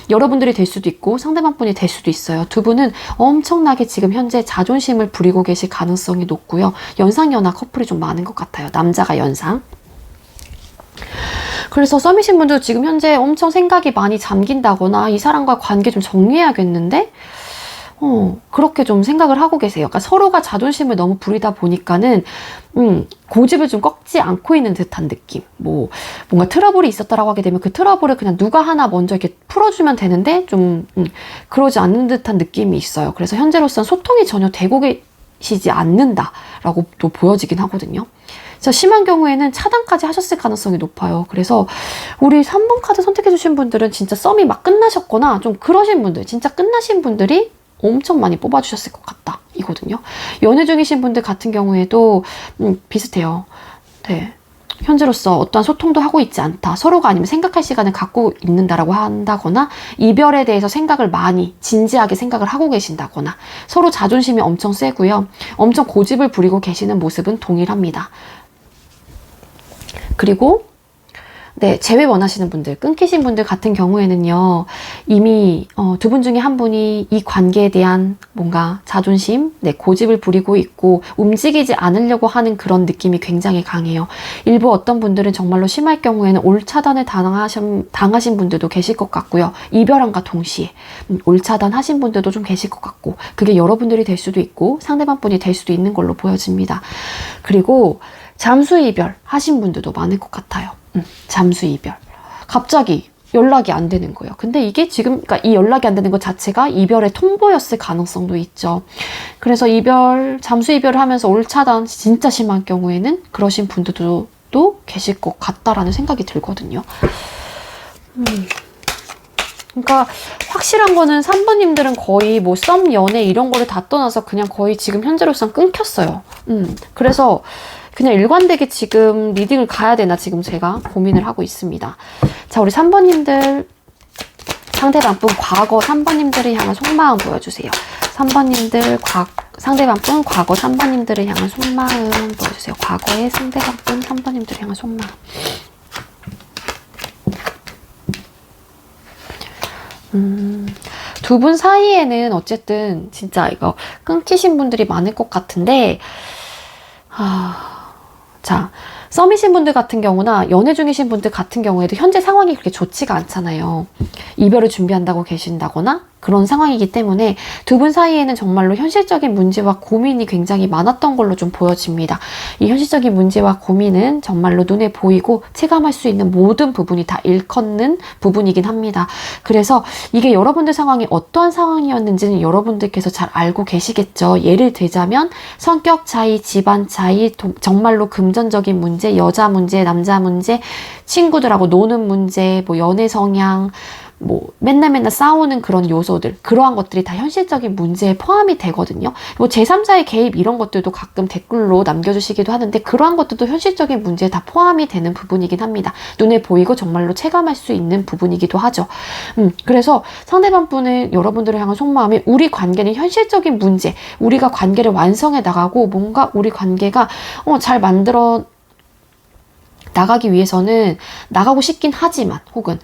Speaker 1: 여러분들이 될 수도 있고 상대방 분이 될 수도 있어요. 두 분은 엄청나게 지금 현재 자존심을 부리고 계실 가능성이 높고요. 연상연하 커플이 좀 많은 것 같아요. 남자가 연상. 그래서 썸이신 분도 지금 현재 엄청 생각이 많이 잠긴다거나 이 사람과 관계 좀 정리해야겠는데 그렇게 좀 생각을 하고 계세요. 그러니까 서로가 자존심을 너무 부리다 보니까는, 고집을 좀 꺾지 않고 있는 듯한 느낌. 뭔가 트러블이 있었다라고 하게 되면 그 트러블을 그냥 누가 하나 먼저 이렇게 풀어주면 되는데, 그러지 않는 듯한 느낌이 있어요. 그래서 현재로서는 소통이 전혀 되고 계시지 않는다라고 또 보여지긴 하거든요. 그래서 심한 경우에는 차단까지 하셨을 가능성이 높아요. 그래서 우리 3번 카드 선택해주신 분들은 진짜 썸이 막 끝나셨거나 좀 그러신 분들, 진짜 끝나신 분들이 엄청 많이 뽑아주셨을 것 같다 이거든요. 연애 중이신 분들 같은 경우에도 비슷해요. 네, 현재로서 어떠한 소통도 하고 있지 않다. 서로가 아니면 생각할 시간을 갖고 있는다라고 한다거나 이별에 대해서 생각을 많이 진지하게 생각을 하고 계신다거나 서로 자존심이 엄청 세고요. 엄청 고집을 부리고 계시는 모습은 동일합니다. 그리고 네, 재회 원하시는 분들, 끊기신 분들 같은 경우에는요, 이미 두 분 중에 한 분이 이 관계에 대한 뭔가 자존심, 네, 고집을 부리고 있고 움직이지 않으려고 하는 그런 느낌이 굉장히 강해요. 일부 어떤 분들은 정말로 심할 경우에는 올차단을 당하신 분들도 계실 것 같고요. 이별함과 동시에 올차단하신 분들도 좀 계실 것 같고, 그게 여러분들이 될 수도 있고 상대방 분이 될 수도 있는 걸로 보여집니다. 그리고 잠수 이별 하신 분들도 많을 것 같아요. 잠수 이별. 갑자기 연락이 안 되는 거예요. 근데 이게 지금, 그러니까 이 연락이 안 되는 것 자체가 이별의 통보였을 가능성도 있죠. 그래서 잠수 이별을 하면서 올차단 진짜 심한 경우에는 그러신 분들도 계실 것 같다라는 생각이 들거든요. 그러니까 확실한 거는 3번님들은 거의 썸, 연애 이런 거를 다 떠나서 그냥 거의 지금 현재로선 끊겼어요. 그래서 그냥 일관되게 지금 리딩을 가야 되나 지금 제가 고민을 하고 있습니다. 자, 우리 3번님들 상대방 분 과거 3번님들을 향한 속마음 보여주세요. 3번님들 상대방 분 과거 3번님들을 향한 속마음 보여주세요. 과거의 상대방 분 3번님들을 향한 속마음. 두 분 사이에는 어쨌든 진짜 이거 끊기신 분들이 많을 것 같은데, 자, 썸이신 분들 같은 경우나 연애 중이신 분들 같은 경우에도 현재 상황이 그렇게 좋지가 않잖아요. 이별을 준비한다고 계신다거나 그런 상황이기 때문에 두 분 사이에는 정말로 현실적인 문제와 고민이 굉장히 많았던 걸로 좀 보여집니다. 이 현실적인 문제와 고민은 정말로 눈에 보이고 체감할 수 있는 모든 부분이 다 일컫는 부분이긴 합니다. 그래서 이게 여러분들 상황이 어떠한 상황이었는지는 여러분들께서 잘 알고 계시겠죠. 예를 들자면 성격 차이, 집안 차이, 정말로 금전적인 문제, 여자 문제, 남자 문제, 친구들하고 노는 문제, 뭐 연애 성향, 뭐 맨날 싸우는 그런 요소들, 그러한 것들이 다 현실적인 문제에 포함이 되거든요. 뭐 제3자의 개입 이런 것들도 가끔 댓글로 남겨주시기도 하는데 그러한 것들도 현실적인 문제에 다 포함이 되는 부분이긴 합니다. 눈에 보이고 정말로 체감할 수 있는 부분이기도 하죠. 그래서 상대방 분은 여러분들을 향한 속마음이 우리 관계는 현실적인 문제, 우리가 관계를 완성해 나가고 뭔가 우리 관계가 잘 만들어 나가기 위해서는 나가고 싶긴 하지만 혹은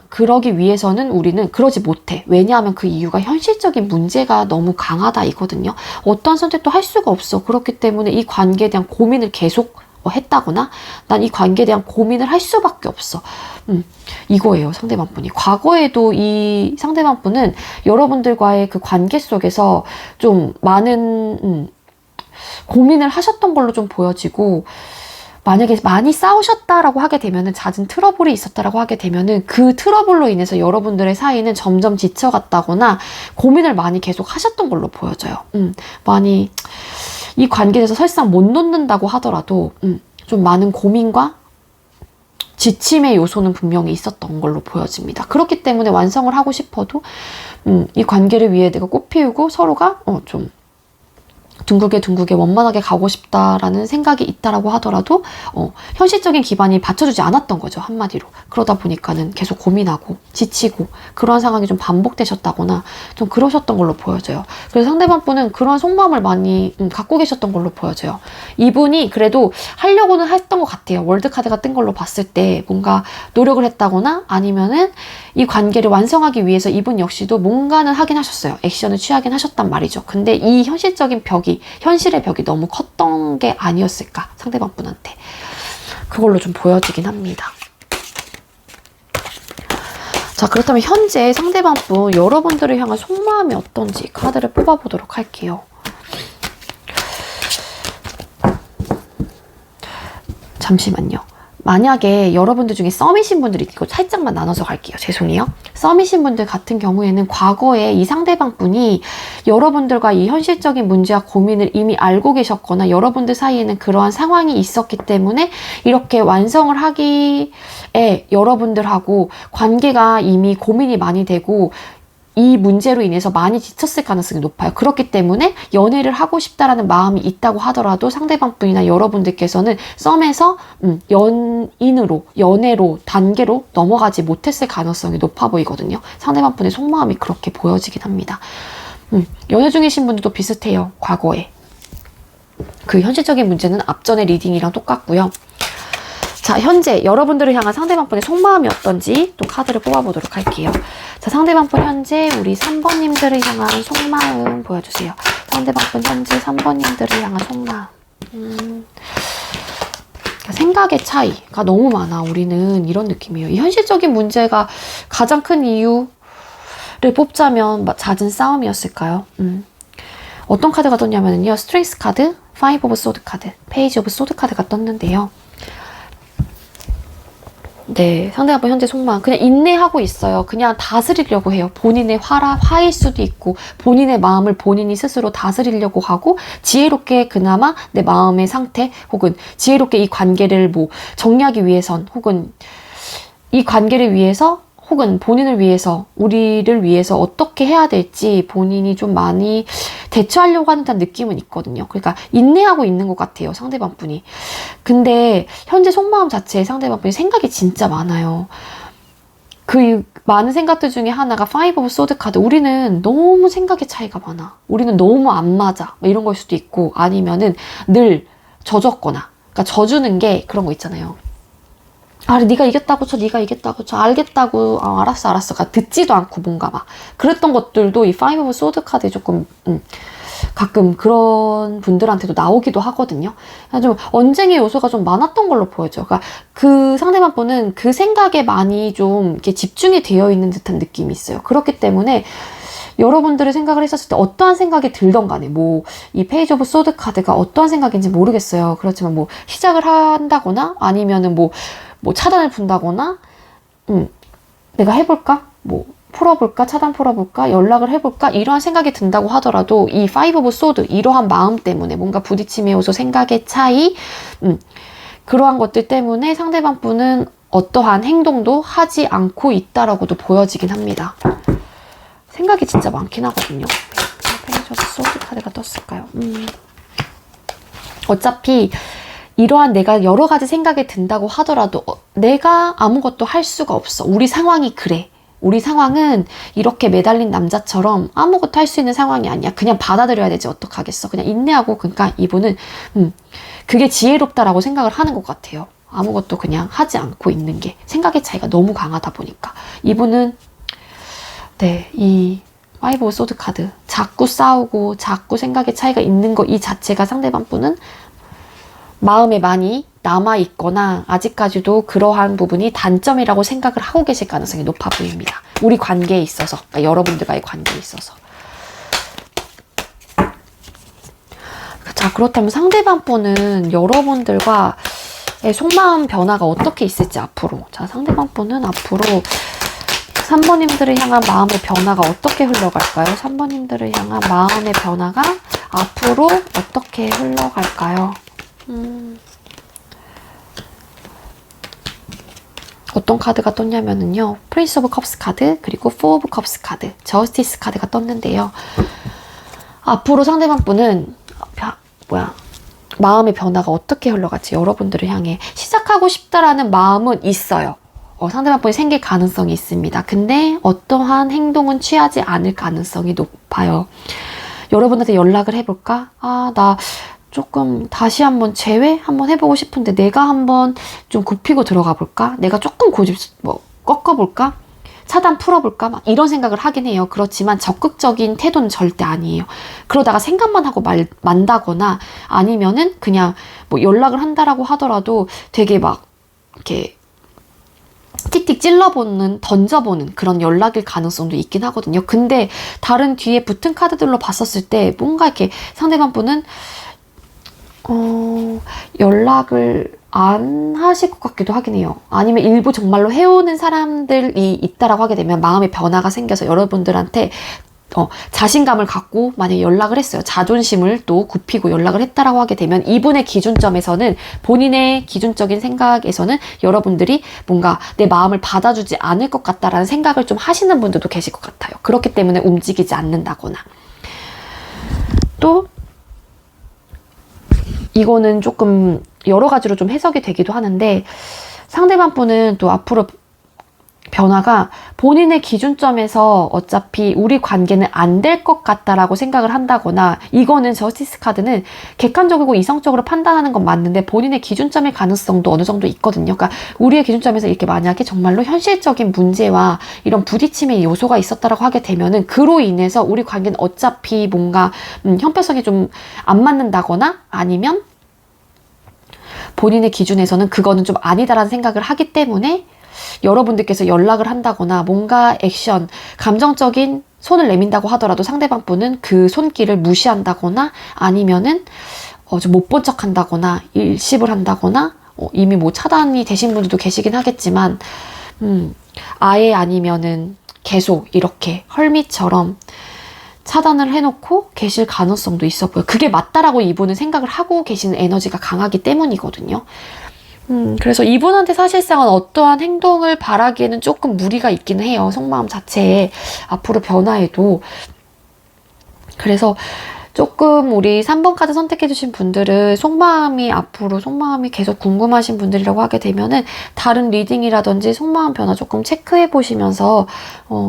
Speaker 1: 그러기 위해서는 우리는 그러지 못해. 왜냐하면 그 이유가 현실적인 문제가 너무 강하다 이거든요. 어떠한 선택도 할 수가 없어. 그렇기 때문에 이 관계에 대한 고민을 계속 했다거나 난 이 관계에 대한 고민을 할 수밖에 없어. 이거예요. 상대방 분이. 과거에도 이 상대방 분은 여러분들과의 그 관계 속에서 좀 많은 고민을 하셨던 걸로 좀 보여지고 만약에 많이 싸우셨다라고 하게 되면은 잦은 트러블이 있었다라고 하게 되면은 그 트러블로 인해서 여러분들의 사이는 점점 지쳐갔다거나 고민을 많이 계속 하셨던 걸로 보여져요. 많이 이 관계에 대해서 설상 못 놓는다고 하더라도 좀 많은 고민과 지침의 요소는 분명히 있었던 걸로 보여집니다. 그렇기 때문에 완성을 하고 싶어도 이 관계를 위해 내가 꽃피우고 서로가 좀 둥글게 원만하게 가고 싶다라는 생각이 있다라고 하더라도 현실적인 기반이 받쳐주지 않았던 거죠. 한마디로. 그러다 보니까는 계속 고민하고 지치고 그러한 상황이 좀 반복되셨다거나 좀 그러셨던 걸로 보여져요. 그래서 상대방 분은 그런 속마음을 많이 갖고 계셨던 걸로 보여져요. 이분이 그래도 하려고는 했던 것 같아요. 월드카드가 뜬 걸로 봤을 때 뭔가 노력을 했다거나 아니면은 이 관계를 완성하기 위해서 이분 역시도 뭔가는 하긴 하셨어요. 액션을 취하긴 하셨단 말이죠. 근데 이 현실적인 현실의 벽이 너무 컸던 게 아니었을까, 상대방 분한테. 그걸로 좀 보여지긴 합니다. 자, 그렇다면 현재 상대방 분, 여러분들을 향한 속마음이 어떤지 카드를 뽑아보도록 할게요. 잠시만요. 만약에 여러분들 중에 썸이신 분들이 있고 살짝만 나눠서 갈게요. 죄송해요. 썸이신 분들 같은 경우에는 과거에 이 상대방 분이 여러분들과 이 현실적인 문제와 고민을 이미 알고 계셨거나 여러분들 사이에는 그러한 상황이 있었기 때문에 이렇게 완성을 하기에 여러분들하고 관계가 이미 고민이 많이 되고 이 문제로 인해서 많이 지쳤을 가능성이 높아요. 그렇기 때문에 연애를 하고 싶다라는 마음이 있다고 하더라도 상대방 분이나 여러분들께서는 썸에서 연애로, 단계로 넘어가지 못했을 가능성이 높아 보이거든요. 상대방 분의 속마음이 그렇게 보여지긴 합니다. 연애 중이신 분들도 비슷해요. 과거에. 그 현실적인 문제는 앞전의 리딩이랑 똑같고요. 자, 현재 여러분들을 향한 상대방 분의 속마음이 어떤지 또 카드를 뽑아보도록 할게요. 자, 상대방 분 현재 우리 3번님들을 향한 속마음 보여주세요. 상대방 분 현재 3번님들을 향한 속마음. 생각의 차이가 너무 많아. 우리는 이런 느낌이에요. 이 현실적인 문제가 가장 큰 이유를 뽑자면 잦은 싸움이었을까요? 어떤 카드가 떴냐면요. 스트렝스 카드, 파이브 오브 소드 카드, 페이지 오브 소드 카드가 떴는데요. 네, 상대방 현재 속마음 그냥 인내하고 있어요. 그냥 다스리려고 해요. 본인의 화일 수도 있고 본인의 마음을 본인이 스스로 다스리려고 하고 지혜롭게 그나마 내 마음의 상태 혹은 지혜롭게 이 관계를 정리하기 위해선 혹은 이 관계를 위해서 혹은 본인을 위해서, 우리를 위해서 어떻게 해야 될지 본인이 좀 많이 대처하려고 하는 듯한 느낌은 있거든요. 그러니까 인내하고 있는 것 같아요, 상대방 분이. 근데 현재 속마음 자체에 상대방 분이 생각이 진짜 많아요. 그 많은 생각들 중에 하나가 파이브 오브 소드 카드. 우리는 너무 생각의 차이가 많아. 우리는 너무 안 맞아. 이런 걸 수도 있고 아니면은 늘 져줬거나. 그러니까 져주는 게 그런 거 있잖아요. 네가 이겼다고 쳐, 네가 이겼다고 쳐, 알겠다고, 알았어. 듣지도 않고 뭔가 막. 그랬던 것들도 이 파이브 오브 소드 카드에 조금, 가끔 그런 분들한테도 나오기도 하거든요. 좀 언쟁의 요소가 좀 많았던 걸로 보여져요. 그러니까 그 상대방 분은 그 생각에 많이 좀 이렇게 집중이 되어 있는 듯한 느낌이 있어요. 그렇기 때문에 여러분들의 생각을 했었을 때 어떠한 생각이 들던 간에 뭐 이 페이지 오브 소드 카드가 어떠한 생각인지 모르겠어요. 그렇지만 뭐 시작을 한다거나 아니면은 뭐 차단을 푼다거나 내가 해볼까? 뭐 풀어볼까? 차단 풀어볼까? 연락을 해볼까? 이러한 생각이 든다고 하더라도 이 파이브 오브 소드 이러한 마음 때문에 뭔가 부딪힘의 요소, 생각의 차이 그러한 것들 때문에 상대방 분은 어떠한 행동도 하지 않고 있다라고도 보여지긴 합니다. 생각이 진짜 많긴 하거든요. 페이지 오브 소드 카드가 떴을까요? 어차피 이러한 내가 여러 가지 생각이 든다고 하더라도 내가 아무것도 할 수가 없어. 우리 상황이 그래. 우리 상황은 이렇게 매달린 남자처럼 아무것도 할 수 있는 상황이 아니야. 그냥 받아들여야 되지 어떡하겠어. 그냥 인내하고. 그러니까 이분은 그게 지혜롭다라고 생각을 하는 것 같아요. 아무것도 그냥 하지 않고 있는 게 생각의 차이가 너무 강하다 보니까 이분은 네, 이 파이브 오브 소드 카드 자꾸 싸우고 자꾸 생각의 차이가 있는 거 이 자체가 상대방 분은 마음에 많이 남아있거나 아직까지도 그러한 부분이 단점이라고 생각을 하고 계실 가능성이 높아 보입니다. 우리 관계에 있어서, 그러니까 여러분들과의 관계에 있어서. 자, 그렇다면 상대방 분은 여러분들과 속마음 변화가 어떻게 있을지 앞으로. 자, 상대방 분은 앞으로 3번님들을 향한 마음의 변화가 어떻게 흘러갈까요? 3번님들을 향한 마음의 변화가 앞으로 어떻게 흘러갈까요? 어떤 카드가 떴냐면은요. 프린스 오브 컵스 카드, 그리고 포 오브 컵스 카드, 저스티스 카드가 떴는데요. 앞으로 상대방 분은 마음의 변화가 어떻게 흘러갈지 여러분들을 향해 시작하고 싶다라는 마음은 있어요. 상대방 분이 생길 가능성이 있습니다. 근데 어떠한 행동은 취하지 않을 가능성이 높아요. 여러분한테 연락을 해볼까? 나 조금 다시 한번 재회 한번 해보고 싶은데 내가 한번 좀 굽히고 들어가 볼까? 내가 조금 꺾어볼까? 차단 풀어볼까? 막 이런 생각을 하긴 해요. 그렇지만 적극적인 태도는 절대 아니에요. 그러다가 생각만 하고 만다거나 아니면은 그냥 뭐 연락을 한다라고 하더라도 되게 막 이렇게 틱틱 찔러보는, 던져보는 그런 연락일 가능성도 있긴 하거든요. 근데 다른 뒤에 붙은 카드들로 봤었을 때 뭔가 이렇게 상대방 분은 연락을 안 하실 것 같기도 하긴 해요. 아니면 일부 정말로 해오는 사람들이 있다라고 하게 되면 마음의 변화가 생겨서 여러분들한테 자신감을 갖고 만약에 연락을 했어요. 자존심을 또 굽히고 연락을 했다라고 하게 되면 이분의 기준점에서는 본인의 기준적인 생각에서는 여러분들이 뭔가 내 마음을 받아주지 않을 것 같다라는 생각을 좀 하시는 분들도 계실 것 같아요. 그렇기 때문에 움직이지 않는다거나 또 이거는 조금 여러 가지로 좀 해석이 되기도 하는데 상대방 분은 또 앞으로 변화가 본인의 기준점에서 어차피 우리 관계는 안 될 것 같다라고 생각을 한다거나 이거는 저스티스 카드는 객관적이고 이성적으로 판단하는 건 맞는데 본인의 기준점의 가능성도 어느 정도 있거든요. 그러니까 우리의 기준점에서 이렇게 만약에 정말로 현실적인 문제와 이런 부딪힘의 요소가 있었다라고 하게 되면은 그로 인해서 우리 관계는 어차피 뭔가 형평성이 좀 안 맞는다거나 아니면 본인의 기준에서는 그거는 좀 아니다라는 생각을 하기 때문에 여러분들께서 연락을 한다거나 뭔가 액션, 감정적인 손을 내민다고 하더라도 상대방 분은 그 손길을 무시한다거나 아니면은 좀 못 본 척 한다거나 일십을 한다거나 이미 뭐 차단이 되신 분들도 계시긴 하겠지만 아예 아니면은 계속 이렇게 헐미처럼 차단을 해놓고 계실 가능성도 있어 보여요. 그게 맞다라고 이분은 생각을 하고 계시는 에너지가 강하기 때문이거든요. 그래서 이분한테 사실상은 어떠한 행동을 바라기에는 조금 무리가 있긴 해요. 속마음 자체에 앞으로 변화에도. 그래서 조금 우리 3번 카드 선택해주신 분들은 앞으로 속마음이 계속 궁금하신 분들이라고 하게 되면은 다른 리딩이라든지 속마음 변화 조금 체크해 보시면서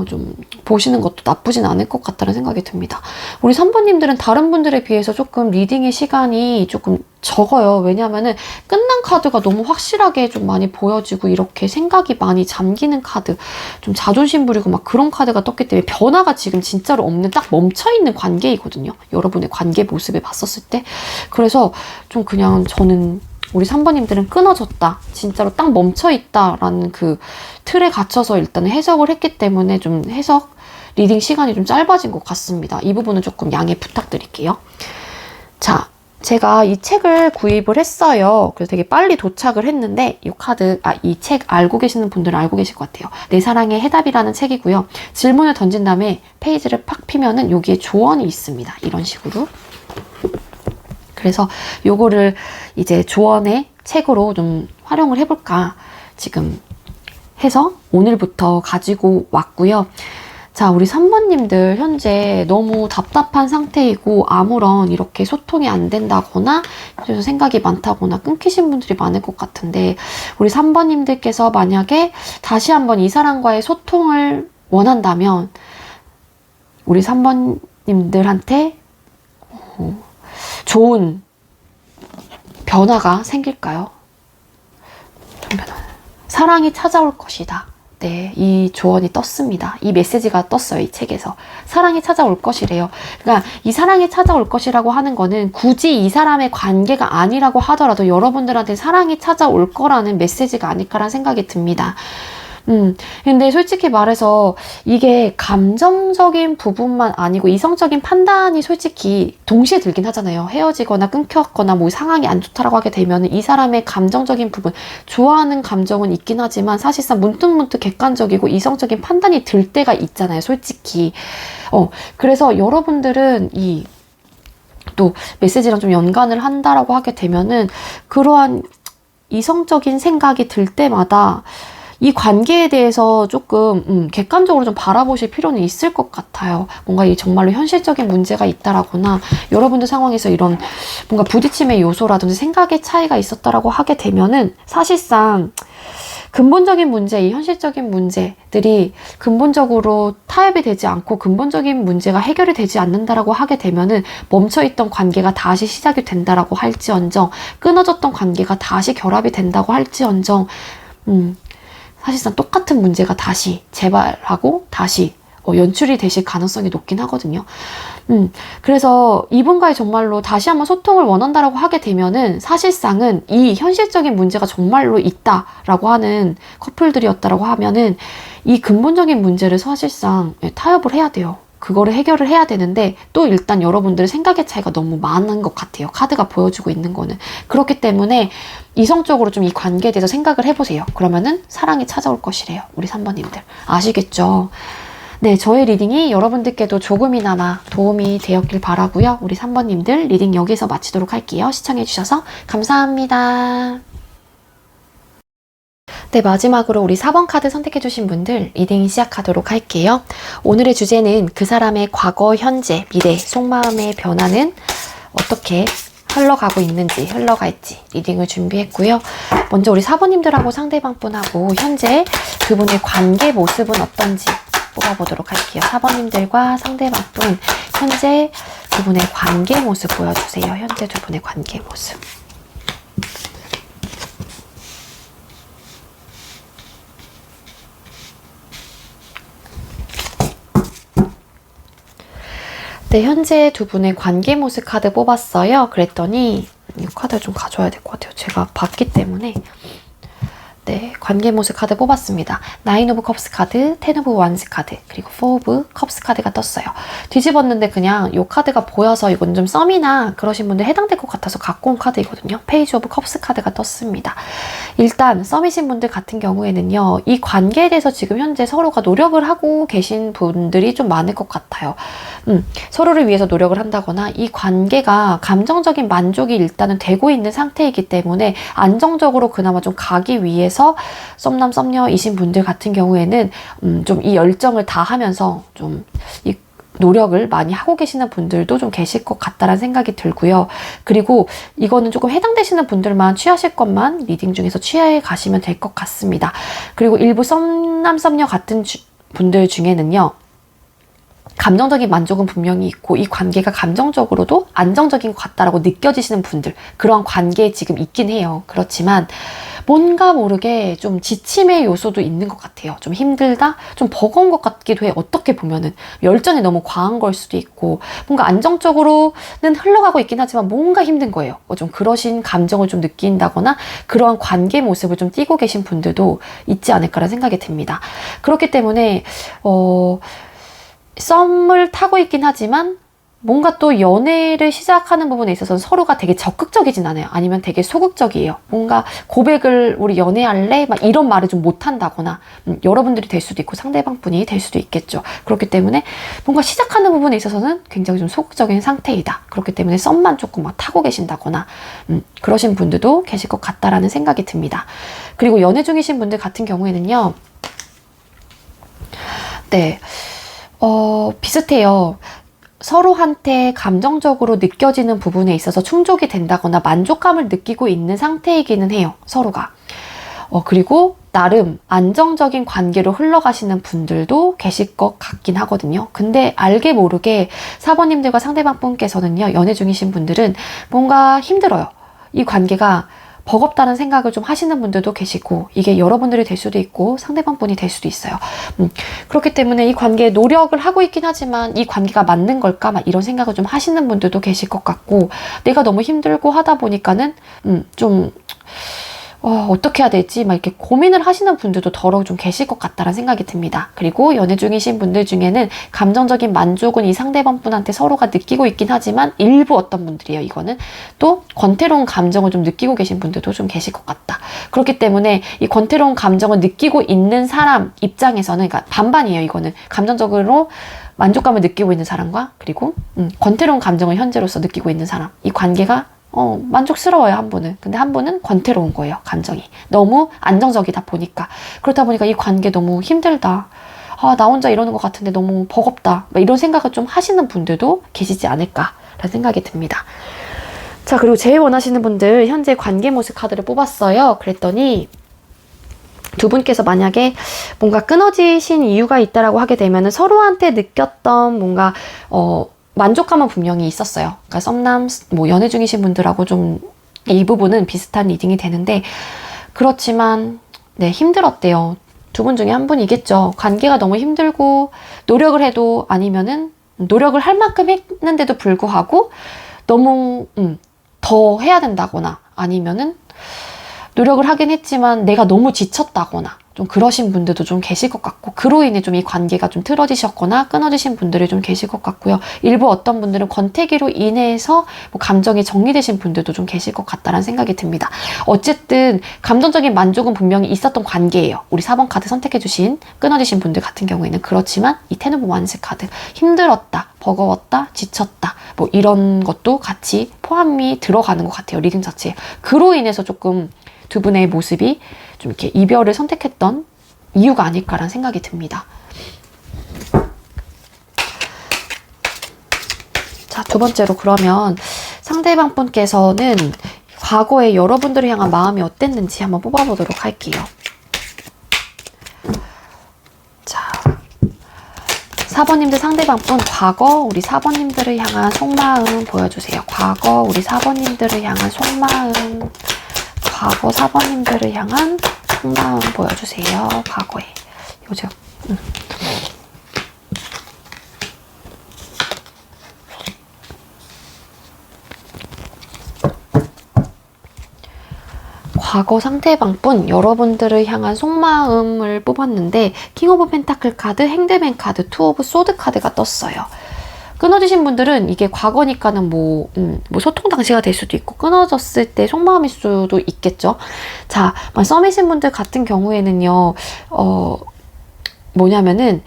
Speaker 1: 좀 보시는 것도 나쁘진 않을 것 같다는 생각이 듭니다. 우리 3번님들은 다른 분들에 비해서 조금 리딩의 시간이 조금 적어요. 왜냐하면은 끝난 카드가 너무 확실하게 좀 많이 보여지고 이렇게 생각이 많이 잠기는 카드, 좀 자존심 부리고 막 그런 카드가 떴기 때문에 변화가 지금 진짜로 없는 딱 멈춰있는 관계이거든요. 여러분의 관계 모습을 봤었을 때. 그래서 좀 그냥 저는 우리 3번님들은 끊어졌다. 진짜로 딱 멈춰있다라는 그 틀에 갇혀서 일단 해석을 했기 때문에 좀 해석, 리딩 시간이 좀 짧아진 것 같습니다. 이 부분은 조금 양해 부탁드릴게요. 자, 제가 이 책을 구입을 했어요. 그래서 되게 빨리 도착을 했는데 이 카드, 이 책 알고 계시는 분들은 알고 계실 것 같아요. 내 사랑의 해답이라는 책이고요. 질문을 던진 다음에 페이지를 팍 피면은 여기에 조언이 있습니다. 이런 식으로. 그래서 요거를 이제 조언의 책으로 좀 활용을 해볼까 지금 해서 오늘부터 가지고 왔고요. 자, 우리 3번님들 현재 너무 답답한 상태이고 아무런 이렇게 소통이 안 된다거나 그래서 생각이 많다거나 끊기신 분들이 많을 것 같은데 우리 3번님들께서 만약에 다시 한번 이 사람과의 소통을 원한다면 우리 3번님들한테 좋은 변화가 생길까요? 사랑이 찾아올 것이다. 네, 이 조언이 떴습니다. 이 메시지가 떴어요, 이 책에서. 사랑이 찾아올 것이래요. 그러니까 이 사랑이 찾아올 것이라고 하는 거는 굳이 이 사람의 관계가 아니라고 하더라도 여러분들한테 사랑이 찾아올 거라는 메시지가 아닐까라는 생각이 듭니다. 근데 솔직히 말해서 이게 감정적인 부분만 아니고 이성적인 판단이 솔직히 동시에 들긴 하잖아요. 헤어지거나 끊겼거나 뭐 상황이 안 좋다라고 하게 되면 이 사람의 감정적인 부분, 좋아하는 감정은 있긴 하지만 사실상 문득문득 객관적이고 이성적인 판단이 들 때가 있잖아요. 솔직히. 그래서 여러분들은 또 메시지랑 좀 연관을 한다라고 하게 되면은 그러한 이성적인 생각이 들 때마다 이 관계에 대해서 조금 객관적으로 좀 바라보실 필요는 있을 것 같아요. 뭔가 이 정말로 현실적인 문제가 있다라거나 여러분들 상황에서 이런 뭔가 부딪힘의 요소라든지 생각의 차이가 있었다라고 하게 되면은 사실상 근본적인 문제, 이 현실적인 문제들이 근본적으로 타협이 되지 않고 근본적인 문제가 해결이 되지 않는다라고 하게 되면은 멈춰있던 관계가 다시 시작이 된다라고 할지언정 끊어졌던 관계가 다시 결합이 된다고 할지언정 사실상 똑같은 문제가 다시 재발하고 다시 연출이 되실 가능성이 높긴 하거든요. 그래서 이분과의 정말로 다시 한번 소통을 원한다라고 하게 되면은 사실상은 이 현실적인 문제가 정말로 있다라고 하는 커플들이었다라고 하면은 이 근본적인 문제를 사실상 타협을 해야 돼요. 그거를 해결을 해야 되는데 또 일단 여러분들의 생각의 차이가 너무 많은 것 같아요. 카드가 보여주고 있는 거는. 그렇기 때문에 이성적으로 좀 이 관계에 대해서 생각을 해보세요. 그러면은 사랑이 찾아올 것이래요. 우리 3번님들. 아시겠죠? 네, 저의 리딩이 여러분들께도 조금이나마 도움이 되었길 바라고요. 우리 3번님들 리딩 여기서 마치도록 할게요. 시청해주셔서 감사합니다. 네, 마지막으로 우리 4번 카드 선택해주신 분들 리딩 시작하도록 할게요. 오늘의 주제는 그 사람의 과거, 현재, 미래, 속마음의 변화는 어떻게 흘러가고 있는지, 흘러갈지 리딩을 준비했고요. 먼저 우리 4번님들하고 상대방분하고 현재 그분의 관계 모습은 어떤지 뽑아보도록 할게요. 4번님들과 상대방분 현재 두 분의 관계 모습 보여주세요. 현재 두 분의 관계 모습. 네, 현재 두 분의 관계 모습 카드 뽑았어요. 그랬더니 이 카드 좀 가져와야 될 것 같아요. 제가 봤기 때문에. 네, 관계 모습 카드 뽑았습니다. 나인 오브 컵스 카드, 텐 오브 완스 카드, 그리고 포 오브 컵스 카드가 떴어요. 뒤집었는데 그냥 이 카드가 보여서 이건 좀 썸이나 그러신 분들 해당될 것 같아서 갖고 온 카드이거든요. 페이지 오브 컵스 카드가 떴습니다. 일단 썸이신 분들 같은 경우에는요. 이 관계에 대해서 지금 현재 서로가 노력을 하고 계신 분들이 좀 많을 것 같아요. 서로를 위해서 노력을 한다거나 이 관계가 감정적인 만족이 일단은 되고 있는 상태이기 때문에 안정적으로 그나마 좀 가기 위해서 썸남 썸녀이신 분들 같은 경우에는 좀 이 열정을 다하면서 좀 이 노력을 많이 하고 계시는 분들도 좀 계실 것 같다라는 생각이 들고요. 그리고 이거는 조금 해당되시는 분들만 취하실 것만 리딩 중에서 취해 가시면 될 것 같습니다. 그리고 일부 썸남 썸녀 같은 분들 중에는요. 감정적인 만족은 분명히 있고 이 관계가 감정적으로도 안정적인 것 같다라고 느껴지시는 분들, 그런 관계에 지금 있긴 해요. 그렇지만 뭔가 모르게 좀 지침의 요소도 있는 것 같아요. 좀 힘들다? 좀 버거운 것 같기도 해요. 어떻게 보면은 열정이 너무 과한 걸 수도 있고 뭔가 안정적으로는 흘러가고 있긴 하지만 뭔가 힘든 거예요. 좀 그러신 감정을 좀 느낀다거나 그러한 관계 모습을 좀 띄고 계신 분들도 있지 않을까라는 생각이 듭니다. 그렇기 때문에 썸을 타고 있긴 하지만 뭔가 또 연애를 시작하는 부분에 있어서는 서로가 되게 적극적이진 않아요. 아니면 되게 소극적이에요. 뭔가 고백을 우리 연애할래? 막 이런 말을 좀 못한다거나 여러분들이 될 수도 있고 상대방 분이 될 수도 있겠죠. 그렇기 때문에 뭔가 시작하는 부분에 있어서는 굉장히 좀 소극적인 상태이다. 그렇기 때문에 썸만 조금 막 타고 계신다거나 그러신 분들도 계실 것 같다라는 생각이 듭니다. 그리고 연애 중이신 분들 같은 경우에는요. 네, 비슷해요. 서로한테 감정적으로 느껴지는 부분에 있어서 충족이 된다거나 만족감을 느끼고 있는 상태이기는 해요. 서로가. 그리고 나름 안정적인 관계로 흘러가시는 분들도 계실 것 같긴 하거든요. 근데 알게 모르게 사번님들과 상대방 분께서는요. 연애 중이신 분들은 뭔가 힘들어요. 이 관계가 버겁다는 생각을 좀 하시는 분들도 계시고 이게 여러분들이 될 수도 있고 상대방 분이 될 수도 있어요. 그렇기 때문에 이 관계에 노력을 하고 있긴 하지만 이 관계가 맞는 걸까? 막 이런 생각을 좀 하시는 분들도 계실 것 같고 내가 너무 힘들고 하다 보니까는 좀 어떻게 해야 될지 막 이렇게 고민을 하시는 분들도 더더욱 좀 계실 것 같다라는 생각이 듭니다. 그리고 연애 중이신 분들 중에는 감정적인 만족은 이 상대방 분한테 서로가 느끼고 있긴 하지만 일부 어떤 분들이에요. 이거는 또 권태로운 감정을 좀 느끼고 계신 분들도 좀 계실 것 같다. 그렇기 때문에 이 권태로운 감정을 느끼고 있는 사람 입장에서는 그러니까 반반이에요. 이거는 감정적으로 만족감을 느끼고 있는 사람과 그리고 권태로운 감정을 현재로서 느끼고 있는 사람, 이 관계가 만족스러워요, 한 분은. 근데 한 분은 권태로운 거예요, 감정이. 너무 안정적이다 보니까. 그렇다 보니까 이 관계 너무 힘들다. 나 혼자 이러는 것 같은데 너무 버겁다. 이런 생각을 좀 하시는 분들도 계시지 않을까라는 생각이 듭니다. 자, 그리고 제일 원하시는 분들, 현재 관계 모습 카드를 뽑았어요. 그랬더니, 두 분께서 만약에 뭔가 끊어지신 이유가 있다라고 하게 되면은 서로한테 느꼈던 뭔가, 만족감은 분명히 있었어요. 그러니까 썸남, 연애 중이신 분들하고 좀 이 부분은 비슷한 리딩이 되는데 그렇지만 네, 힘들었대요. 두 분 중에 한 분이겠죠. 관계가 너무 힘들고 노력을 해도 아니면은 노력을 할 만큼 했는데도 불구하고 너무 더 해야 된다거나 아니면은 노력을 하긴 했지만 내가 너무 지쳤다거나 좀 그러신 분들도 좀 계실 것 같고 그로 인해 좀 이 관계가 좀 틀어지셨거나 끊어지신 분들이 좀 계실 것 같고요. 일부 어떤 분들은 권태기로 인해서 뭐 감정이 정리되신 분들도 좀 계실 것 같다라는 생각이 듭니다. 어쨌든 감정적인 만족은 분명히 있었던 관계예요. 우리 4번 카드 선택해주신 끊어지신 분들 같은 경우에는 그렇지만 이 텐 오브 완스 카드 힘들었다, 버거웠다, 지쳤다 뭐 이런 것도 같이 포함이 들어가는 것 같아요. 리딩 자체에. 그로 인해서 조금 두 분의 모습이 좀 이렇게 이별을 선택했던 이유가 아닐까라는 생각이 듭니다. 자, 두 번째로 그러면 상대방 분께서는 과거에 여러분들을 향한 마음이 어땠는지 한번 뽑아보도록 할게요. 자, 4번님들 상대방 분 과거 우리 4번님들을 향한 속마음 보여주세요. 과거 우리 4번님들을 향한 속마음 과거 4번님들을 향한 속마음 보여주세요. 과거에. 요즘. 과거 상대방분 여러분들을 향한 속마음을 뽑았는데 킹 오브 펜타클 카드, 핸드맨 카드, 투 오브 소드 카드가 떴어요. 끊어지신 분들은 이게 과거니까는 뭐 소통 당시가 될 수도 있고 끊어졌을 때 속마음일 수도 있겠죠. 자, 썸이신 분들 같은 경우에는요, 뭐냐면은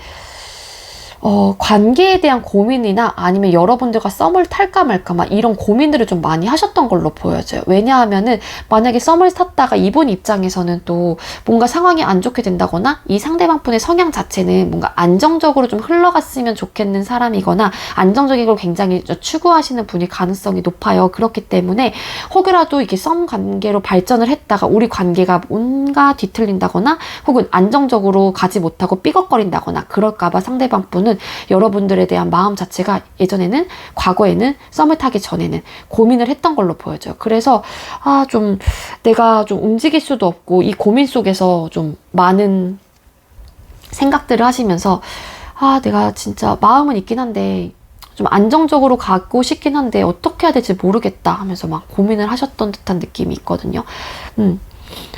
Speaker 1: 관계에 대한 고민이나 아니면 여러분들과 썸을 탈까 말까 막 이런 고민들을 좀 많이 하셨던 걸로 보여져요. 왜냐하면은 만약에 썸을 탔다가 이분 입장에서는 또 뭔가 상황이 안 좋게 된다거나 이 상대방 분의 성향 자체는 뭔가 안정적으로 좀 흘러갔으면 좋겠는 사람이거나 안정적인 걸 굉장히 추구하시는 분일 가능성이 높아요. 그렇기 때문에 혹여라도 이게 썸 관계로 발전을 했다가 우리 관계가 뭔가 뒤틀린다거나 혹은 안정적으로 가지 못하고 삐걱거린다거나 그럴까봐 상대방 분은 거는 여러분들에 대한 마음 자체가 예전에는, 과거에는, 썸을 타기 전에는 고민을 했던 걸로 보여져요. 그래서 좀 내가 좀 움직일 수도 없고 이 고민 속에서 좀 많은 생각들을 하시면서 내가 진짜 마음은 있긴 한데 좀 안정적으로 가고 싶긴 한데 어떻게 해야 될지 모르겠다 하면서 막 고민을 하셨던 듯한 느낌이 있거든요.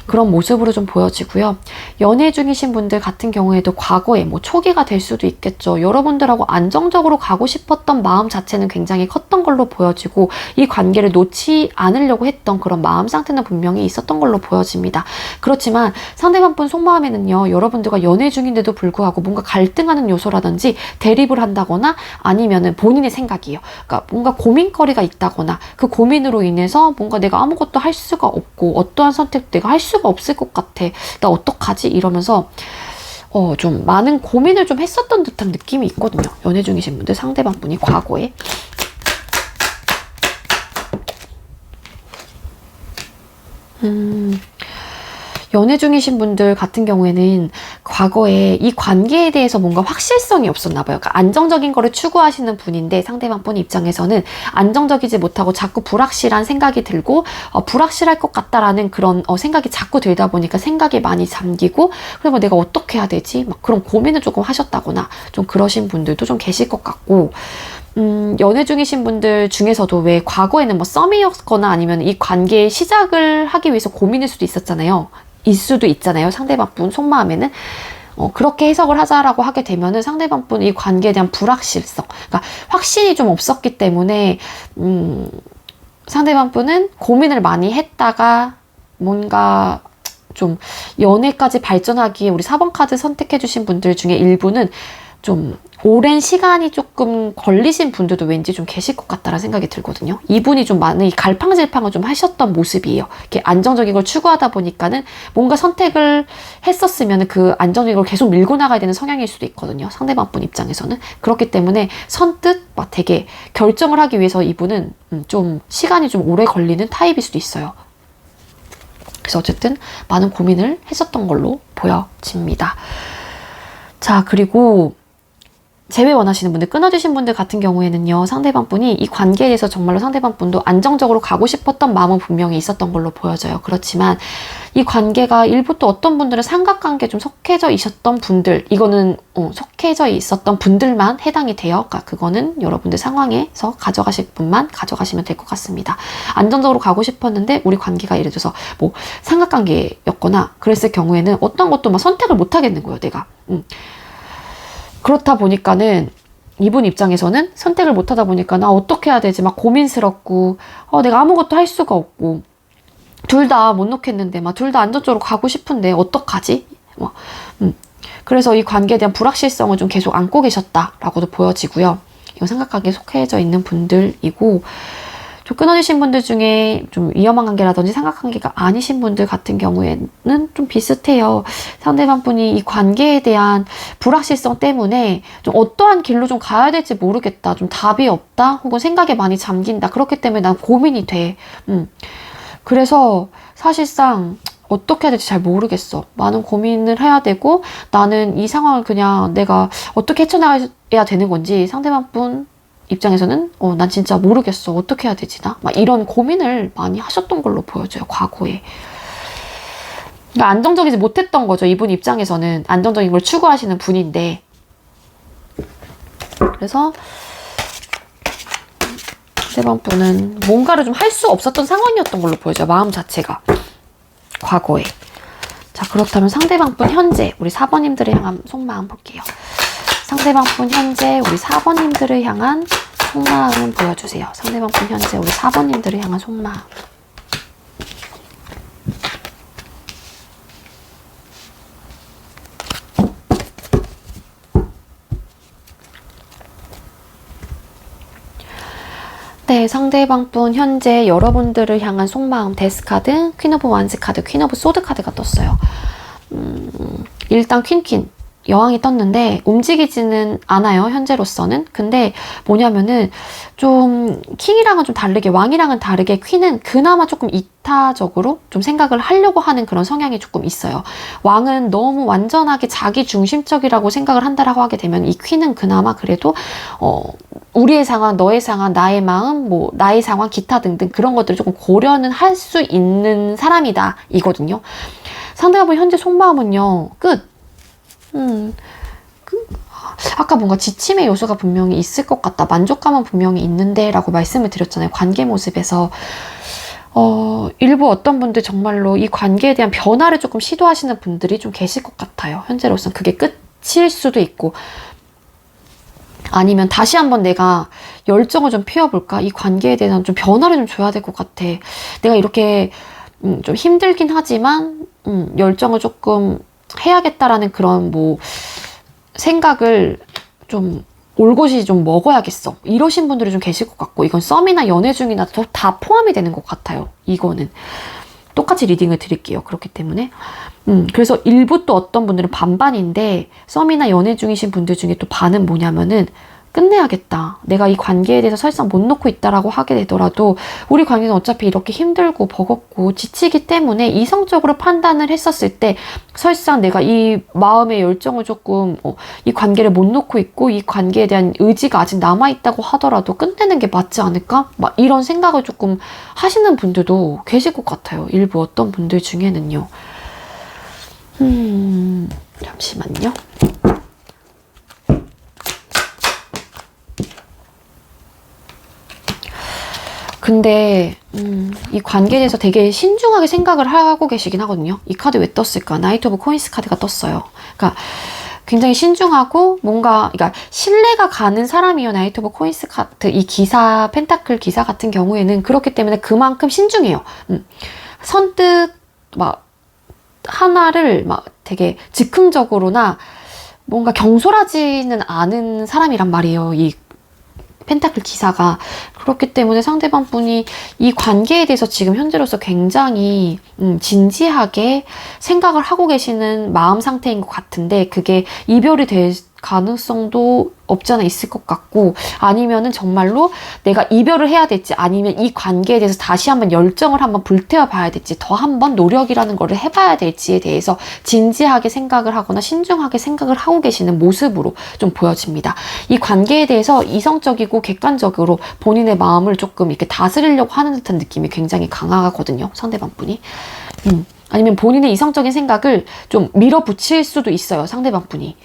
Speaker 1: 그런 모습으로 좀 보여지고요. 연애 중이신 분들 같은 경우에도 과거에 뭐 초기가 될 수도 있겠죠. 여러분들하고 안정적으로 가고 싶었던 마음 자체는 굉장히 컸던 걸로 보여지고 이 관계를 놓지 않으려고 했던 그런 마음 상태는 분명히 있었던 걸로 보여집니다. 그렇지만 상대방 분 속마음에는요, 여러분들과 연애 중인데도 불구하고 뭔가 갈등하는 요소라든지 대립을 한다거나 아니면은 본인의 생각이에요. 그러니까 뭔가 고민거리가 있다거나 그 고민으로 인해서 뭔가 내가 아무것도 할 수가 없고 어떠한 선택도 내가 할 수가 없을 것 같아. 나 어떡하지? 이러면서 좀 많은 고민을 좀 했었던 듯한 느낌이 있거든요. 연애 중이신 분들 상대방 분이 과거에. 연애 중이신 분들 같은 경우에는 과거에 이 관계에 대해서 뭔가 확실성이 없었나 봐요. 그러니까 안정적인 거를 추구하시는 분인데 상대방 분 입장에서는 안정적이지 못하고 자꾸 불확실한 생각이 들고 불확실할 것 같다라는 그런 생각이 자꾸 들다 보니까 생각에 많이 잠기고 그러면 내가 어떻게 해야 되지? 막 그런 고민을 조금 하셨다거나 좀 그러신 분들도 좀 계실 것 같고 연애 중이신 분들 중에서도 왜 과거에는 뭐 썸이었거나 아니면 이 관계의 시작을 하기 위해서 고민일 수도 있었잖아요. 일 수도 있잖아요. 상대방 분 속마음에는. 그렇게 해석을 하자라고 하게 되면은 상대방 분 이 관계에 대한 불확실성, 그러니까 확신이 좀 없었기 때문에 상대방 분은 고민을 많이 했다가 뭔가 좀 연애까지 발전하기에 우리 4번 카드 선택해 주신 분들 중에 일부는 좀 오랜 시간이 조금 걸리신 분들도 왠지 좀 계실 것 같다라는 생각이 들거든요. 이분이 좀 많은 이 갈팡질팡을 좀 하셨던 모습이에요. 이렇게 안정적인 걸 추구하다 보니까는 뭔가 선택을 했었으면 그 안정적인 걸 계속 밀고 나가야 되는 성향일 수도 있거든요. 상대방 분 입장에서는. 그렇기 때문에 선뜻 막 되게 결정을 하기 위해서 이분은 좀 시간이 좀 오래 걸리는 타입일 수도 있어요. 그래서 어쨌든 많은 고민을 했었던 걸로 보여집니다. 자, 그리고 재회 원하시는 분들, 끊어주신 분들 같은 경우에는요, 상대방 분이 이 관계에 대해서 정말로 상대방 분도 안정적으로 가고 싶었던 마음은 분명히 있었던 걸로 보여져요. 그렇지만 이 관계가 일부 또 어떤 분들은 삼각관계에 좀 속해져 있었던 분들, 이거는 속해져 있었던 분들만 해당이 돼요. 그러니까 그거는 여러분들 상황에서 가져가실 분만 가져가시면 될 것 같습니다. 안정적으로 가고 싶었는데 우리 관계가 예를 들어서 뭐 삼각관계였거나 그랬을 경우에는 어떤 것도 막 선택을 못 하겠는 거예요, 내가. 그렇다 보니까는 이분 입장에서는 선택을 못 하다 보니까 나 어떻게 해야 되지? 막 고민스럽고 내가 아무것도 할 수가 없고 둘 다 못 놓겠는데 막 둘 다 안정적으로 가고 싶은데 어떡하지? 그래서 이 관계에 대한 불확실성을 좀 계속 안고 계셨다라고도 보여지고요. 이거 삼각관계에 속해져 있는 분들이고 좀 끊어지신 분들 중에 좀 위험한 관계라든지 삼각관계가 아니신 분들 같은 경우에는 좀 비슷해요. 상대방 분이 이 관계에 대한 불확실성 때문에 좀 어떠한 길로 좀 가야 될지 모르겠다. 좀 답이 없다. 혹은 생각에 많이 잠긴다. 그렇기 때문에 난 고민이 돼. 그래서 사실상 어떻게 해야 될지 잘 모르겠어. 많은 고민을 해야 되고 나는 이 상황을 그냥 내가 어떻게 헤쳐나가야 되는 건지 상대방 분 입장에서는 난 진짜 모르겠어. 어떻게 해야 되지 나? 막 이런 고민을 많이 하셨던 걸로 보여져요. 과거에. 그러니까 안정적이지 못했던 거죠. 이분 입장에서는 안정적인 걸 추구하시는 분인데 그래서 상대방 분은 뭔가를 좀 할 수 없었던 상황이었던 걸로 보여져요. 마음 자체가. 과거에. 자, 그렇다면 상대방 분 현재 우리 4번님들을 향한 속마음 볼게요. 상대방 분 현재 우리 4번님들을 향한 속마음은 보여주세요. 상대방 분 현재 우리 4번님들을 향한 속마음. 네, 상대방 분 현재 여러분들을 향한 속마음 데스 카드, 퀸 오브 완즈 카드, 퀸 오브 소드 카드가 떴어요. 일단 퀸 여왕이 떴는데 움직이지는 않아요, 현재로서는. 근데 뭐냐면은 좀 킹이랑은 좀 다르게, 왕이랑은 다르게 퀸은 그나마 조금 이타적으로 좀 생각을 하려고 하는 그런 성향이 조금 있어요. 왕은 너무 완전하게 자기 중심적이라고 생각을 한다라고 하게 되면 이 퀸은 그나마 그래도 우리의 상황, 너의 상황, 나의 마음, 뭐 나의 상황, 기타 등등 그런 것들을 조금 고려는 할 수 있는 사람이다 이거든요. 상대방분 현재 속마음은요, 끝. 아까 뭔가 지침의 요소가 분명히 있을 것 같다. 만족감은 분명히 있는데 라고 말씀을 드렸잖아요. 관계 모습에서. 일부 어떤 분들 정말로 이 관계에 대한 변화를 조금 시도하시는 분들이 좀 계실 것 같아요. 현재로서는 그게 끝일 수도 있고, 아니면 다시 한번 내가 열정을 좀 피워볼까? 이 관계에 대한 좀 변화를 좀 줘야 될 것 같아. 내가 이렇게 좀 힘들긴 하지만 열정을 조금 해야겠다라는 그런 뭐 생각을 좀 올곧이 좀 먹어야겠어. 이러신 분들이 좀 계실 것 같고, 이건 썸이나 연애 중이나 다 포함이 되는 것 같아요. 이거는 똑같이 리딩을 드릴게요. 그렇기 때문에 그래서 일부 또 어떤 분들은 반반인데, 썸이나 연애 중이신 분들 중에 또 반은 뭐냐면은 끝내야겠다. 내가 이 관계에 대해서 설상 못 놓고 있다라고 하게 되더라도 우리 관계는 어차피 이렇게 힘들고 버겁고 지치기 때문에 이성적으로 판단을 했었을 때 설상 내가 이 마음의 열정을 조금 이 관계를 못 놓고 있고 이 관계에 대한 의지가 아직 남아있다고 하더라도 끝내는 게 맞지 않을까? 막 이런 생각을 조금 하시는 분들도 계실 것 같아요. 일부 어떤 분들 중에는요. 잠시만요. 근데 이 관계에 대해서 되게 신중하게 생각을 하고 계시긴 하거든요. 이 카드 왜 떴을까? 나이트 오브 코인스 카드가 떴어요. 그러니까 굉장히 신중하고 뭔가, 그러니까 신뢰가 가는 사람이요. 나이트 오브 코인스 카드, 이 기사, 펜타클 기사 같은 경우에는 그렇기 때문에 그만큼 신중해요. 선뜻 막 하나를 막 되게 즉흥적으로나 뭔가 경솔하지는 않은 사람이란 말이에요. 이 펜타클 기사가. 그렇기 때문에 상대방 분이 이 관계에 대해서 지금 현재로서 굉장히 진지하게 생각을 하고 계시는 마음 상태인 것 같은데, 그게 이별이 될 가능성도 없지 않아 있을 것 같고, 아니면은 정말로 내가 이별을 해야 될지, 아니면 이 관계에 대해서 다시 한번 열정을 한번 불태워 봐야 될지, 더 한번 노력이라는 거를 해봐야 될지에 대해서 진지하게 생각을 하거나 신중하게 생각을 하고 계시는 모습으로 좀 보여집니다. 이 관계에 대해서 이성적이고 객관적으로 본인의 마음을 조금 이렇게 다스리려고 하는 듯한 느낌이 굉장히 강하거든요. 상대방 분이. 아니면 본인의 이성적인 생각을 좀 밀어붙일 수도 있어요. 상대방 분이.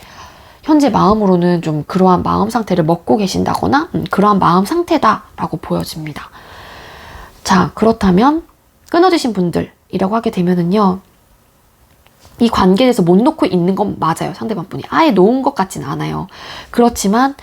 Speaker 1: 현재 마음으로는 좀 그러한 마음 상태를 먹고 계신다거나 그러한 마음 상태다라고 보여집니다. 자, 그렇다면 끊어지신 분들이라고 하게 되면은요, 이 관계에 대해서 못 놓고 있는 건 맞아요. 상대방 분이 아예 놓은 것 같진 않아요. 그렇지만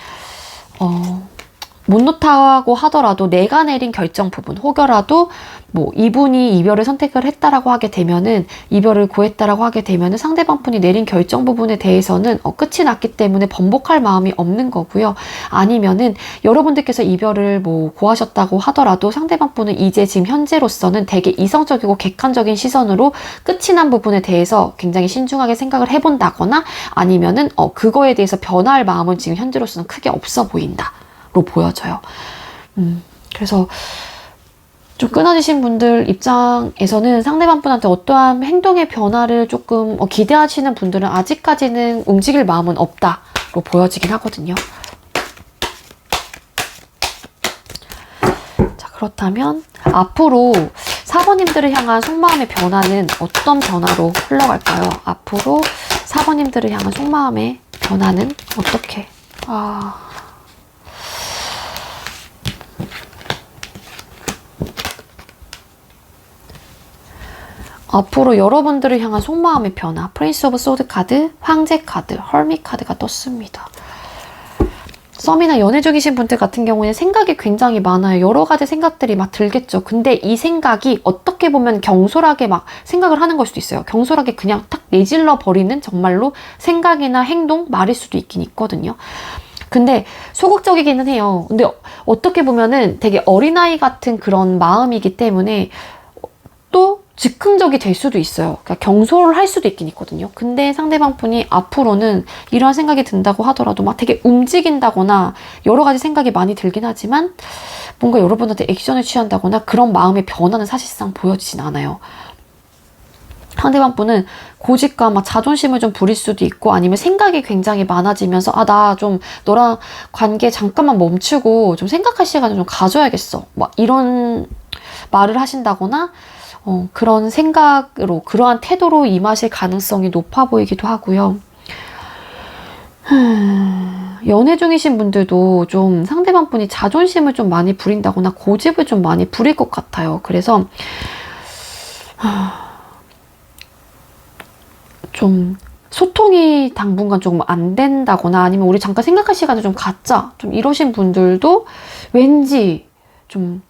Speaker 1: 못 놓다고 하더라도 내가 내린 결정 부분, 혹여라도 뭐 이분이 이별을 선택을 했다라고 하게 되면은, 이별을 고했다라고 하게 되면은 상대방 분이 내린 결정 부분에 대해서는 끝이 났기 때문에 번복할 마음이 없는 거고요. 아니면은 여러분들께서 이별을 뭐 고하셨다고 하더라도 상대방 분은 이제 지금 현재로서는 되게 이성적이고 객관적인 시선으로 끝이 난 부분에 대해서 굉장히 신중하게 생각을 해본다거나, 아니면은 그거에 대해서 변화할 마음은 지금 현재로서는 크게 없어 보인다 로 보여져요. 그래서 좀 끊어지신 분들 입장에서는 상대방 분한테 어떠한 행동의 변화를 조금 기대하시는 분들은 아직까지는 움직일 마음은 없다로 보여지긴 하거든요. 자, 그렇다면 앞으로 사번님들을 향한 속마음의 변화는 어떤 변화로 흘러갈까요? 앞으로 사번님들을 향한 속마음의 변화는 어떻게? 앞으로 여러분들을 향한 속마음의 변화, 프린스 오브 소드 카드, 황제 카드, 헐밋 카드가 떴습니다. 썸이나 연애 중이신 분들 같은 경우에는 생각이 굉장히 많아요. 여러 가지 생각들이 막 들겠죠. 근데 이 생각이 어떻게 보면 경솔하게 막 생각을 하는 걸 수도 있어요. 경솔하게 그냥 탁 내질러 버리는 정말로 생각이나 행동, 말일 수도 있긴 있거든요. 근데 소극적이기는 해요. 근데 어떻게 보면은 되게 어린아이 같은 그런 마음이기 때문에 또 즉흥적이 될 수도 있어요. 그러니까 경솔을 할 수도 있긴 있거든요. 근데 상대방 분이 앞으로는 이러한 생각이 든다고 하더라도 막 되게 움직인다거나 여러 가지 생각이 많이 들긴 하지만 뭔가 여러분한테 액션을 취한다거나 그런 마음의 변화는 사실상 보여지진 않아요. 상대방 분은 고집과 막 자존심을 좀 부릴 수도 있고 아니면 생각이 굉장히 많아지면서 나 좀 너랑 관계 잠깐만 멈추고 좀 생각할 시간을 좀 가져야겠어. 막 이런 말을 하신다거나 그런 생각으로 그러한 태도로 임하실 가능성이 높아 보이기도 하고요. 연애 중이신 분들도 좀 상대방 분이 자존심을 좀 많이 부린다거나 고집을 좀 많이 부릴 것 같아요. 그래서 좀 소통이 당분간 조금 안 된다거나 아니면 우리 잠깐 생각할 시간을 좀 갖자 좀 이러신 분들도 왠지 좀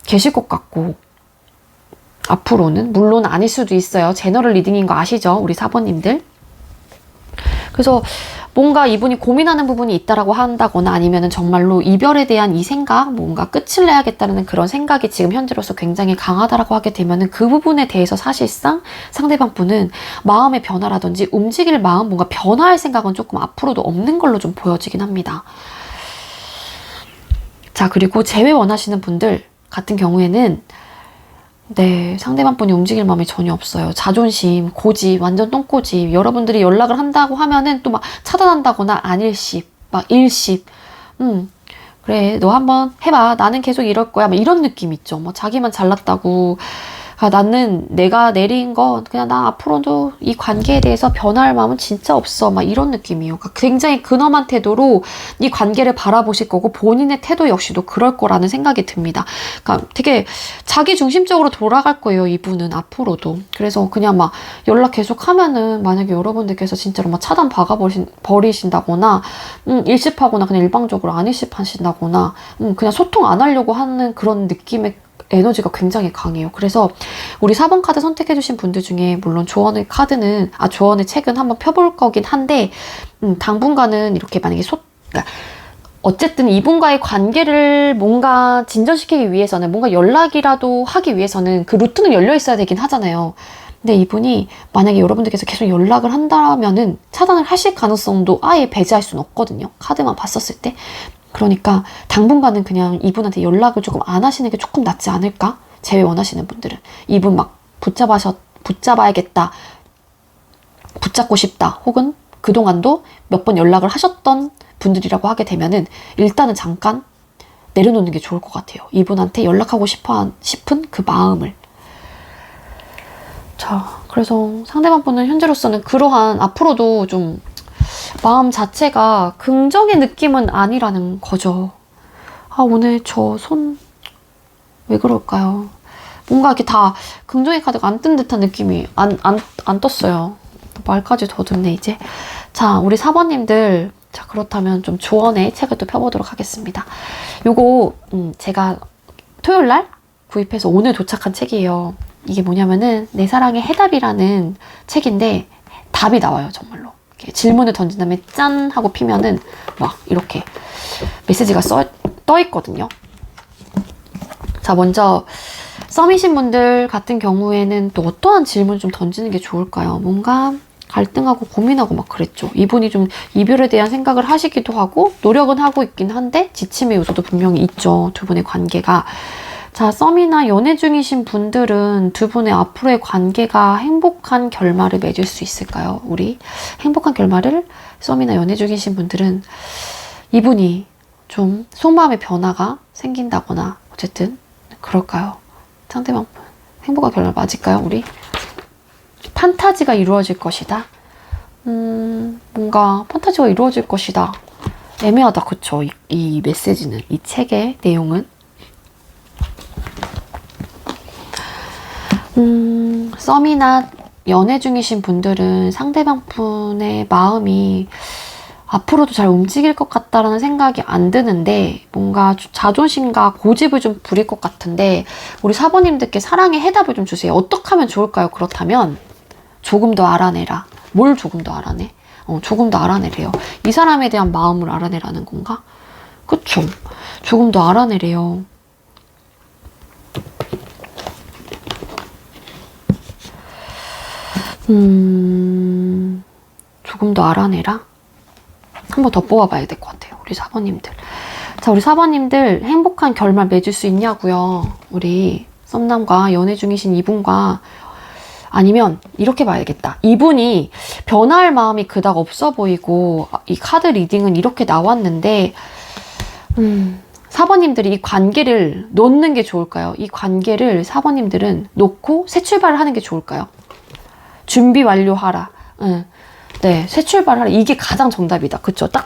Speaker 1: 계실 것 같고 앞으로는 물론 아닐 수도 있어요. 제너럴 리딩인 거 아시죠? 우리 사번님들. 그래서 뭔가 이분이 고민하는 부분이 있다라고 한다거나 아니면은 정말로 이별에 대한 이 생각, 뭔가 끝을 내야겠다는 그런 생각이 지금 현재로서 굉장히 강하다라고 하게 되면은 그 부분에 대해서 사실상 상대방 분은 마음의 변화라든지 움직일 마음, 뭔가 변화할 생각은 조금 앞으로도 없는 걸로 좀 보여지긴 합니다. 자, 그리고 재회 원하시는 분들 같은 경우에는 네, 상대방 분이 움직일 마음이 전혀 없어요. 자존심, 고집, 완전 똥고집. 여러분들이 연락을 한다고 하면은 또 막 차단한다거나 안일십, 막 일십. 그래, 너 한번 해봐. 나는 계속 이럴 거야. 막 이런 느낌 있죠. 뭐 자기만 잘났다고. 나는 내가 내린 거 그냥 나 앞으로도 이 관계에 대해서 변할 마음은 진짜 없어. 막 이런 느낌이에요. 그러니까 굉장히 근엄한 태도로 이 관계를 바라보실 거고 본인의 태도 역시도 그럴 거라는 생각이 듭니다. 그러니까 되게 자기 중심적으로 돌아갈 거예요. 이분은 앞으로도. 그래서 그냥 막 연락 계속 하면은 만약에 여러분들께서 진짜로 막 차단 버리신다거나 일십하거나 그냥 일방적으로 안 일십하신다거나 그냥 소통 안 하려고 하는 그런 느낌의 에너지가 굉장히 강해요. 그래서 우리 4번 카드 선택해주신 분들 중에 물론 조언의 책은 한번 펴볼 거긴 한데 당분간은 이렇게 만약에 그러니까 어쨌든 이분과의 관계를 뭔가 진전시키기 위해서는 뭔가 연락이라도 하기 위해서는 그 루트는 열려 있어야 되긴 하잖아요. 근데 이분이 만약에 여러분들께서 계속 연락을 한다면은 차단을 하실 가능성도 아예 배제할 수는 없거든요. 카드만 봤었을 때. 그러니까 당분간은 그냥 이분한테 연락을 조금 안 하시는 게 조금 낫지 않을까? 재회 원하시는 분들은. 이분 막 붙잡아야겠다. 붙잡고 싶다. 혹은 그동안도 몇 번 연락을 하셨던 분들이라고 하게 되면은 일단은 잠깐 내려놓는 게 좋을 것 같아요. 이분한테 연락하고 싶은 그 마음을. 자, 그래서 상대방 분은 현재로서는 그러한 앞으로도 좀 마음 자체가 긍정의 느낌은 아니라는 거죠. 오늘 저 손 왜 그럴까요? 뭔가 이렇게 다 긍정의 카드가 안 뜬 듯한 느낌이 안 떴어요. 말까지 더듬네 이제. 자, 우리 4번님들 자, 그렇다면 좀 조언의 책을 또 펴보도록 하겠습니다. 요거 제가 토요일날 구입해서 오늘 도착한 책이에요. 이게 뭐냐면은 내 사랑의 해답이라는 책인데 답이 나와요. 정말로. 질문을 던진 다음에 짠 하고 피면은 막 이렇게 메시지가 떠 있거든요. 자, 먼저 썸이신 분들 같은 경우에는 또 어떠한 질문을 좀 던지는 게 좋을까요? 뭔가 갈등하고 고민하고 막 그랬죠. 이분이 좀 이별에 대한 생각을 하시기도 하고 노력은 하고 있긴 한데 지침의 요소도 분명히 있죠. 두 분의 관계가. 자, 썸이나 연애 중이신 분들은 두 분의 앞으로의 관계가 행복한 결말을 맺을 수 있을까요? 우리 행복한 결말을 썸이나 연애 중이신 분들은 이분이 좀 속마음의 변화가 생긴다거나 어쨌든 그럴까요? 상대방 행복한 결말 맞을까요? 우리 판타지가 이루어질 것이다. 뭔가 판타지가 이루어질 것이다. 애매하다. 그쵸? 이 메시지는, 이 책의 내용은. 썸이나 연애 중이신 분들은 상대방 분의 마음이 앞으로도 잘 움직일 것 같다라는 생각이 안 드는데 뭔가 자존심과 고집을 좀 부릴 것 같은데 우리 사모님들께 사랑의 해답을 좀 주세요. 어떻게 하면 좋을까요? 그렇다면 조금 더 알아내라. 뭘 조금 더 알아내? 조금 더 알아내래요. 이 사람에 대한 마음을 알아내라는 건가? 그쵸? 조금 더 알아내래요. 조금 더 알아내라? 한 번 더 뽑아봐야 될 것 같아요. 우리 4번님들. 자, 우리 4번님들 행복한 결말 맺을 수 있냐고요. 우리 썸남과 연애 중이신 이분과 아니면 이렇게 봐야겠다. 이분이 변화할 마음이 그닥 없어 보이고 이 카드 리딩은 이렇게 나왔는데 4번님들이 이 관계를 놓는 게 좋을까요? 이 관계를 4번님들은 놓고 새 출발을 하는 게 좋을까요? 준비 완료하라. 네, 새 출발하라. 이게 가장 정답이다. 그쵸? 딱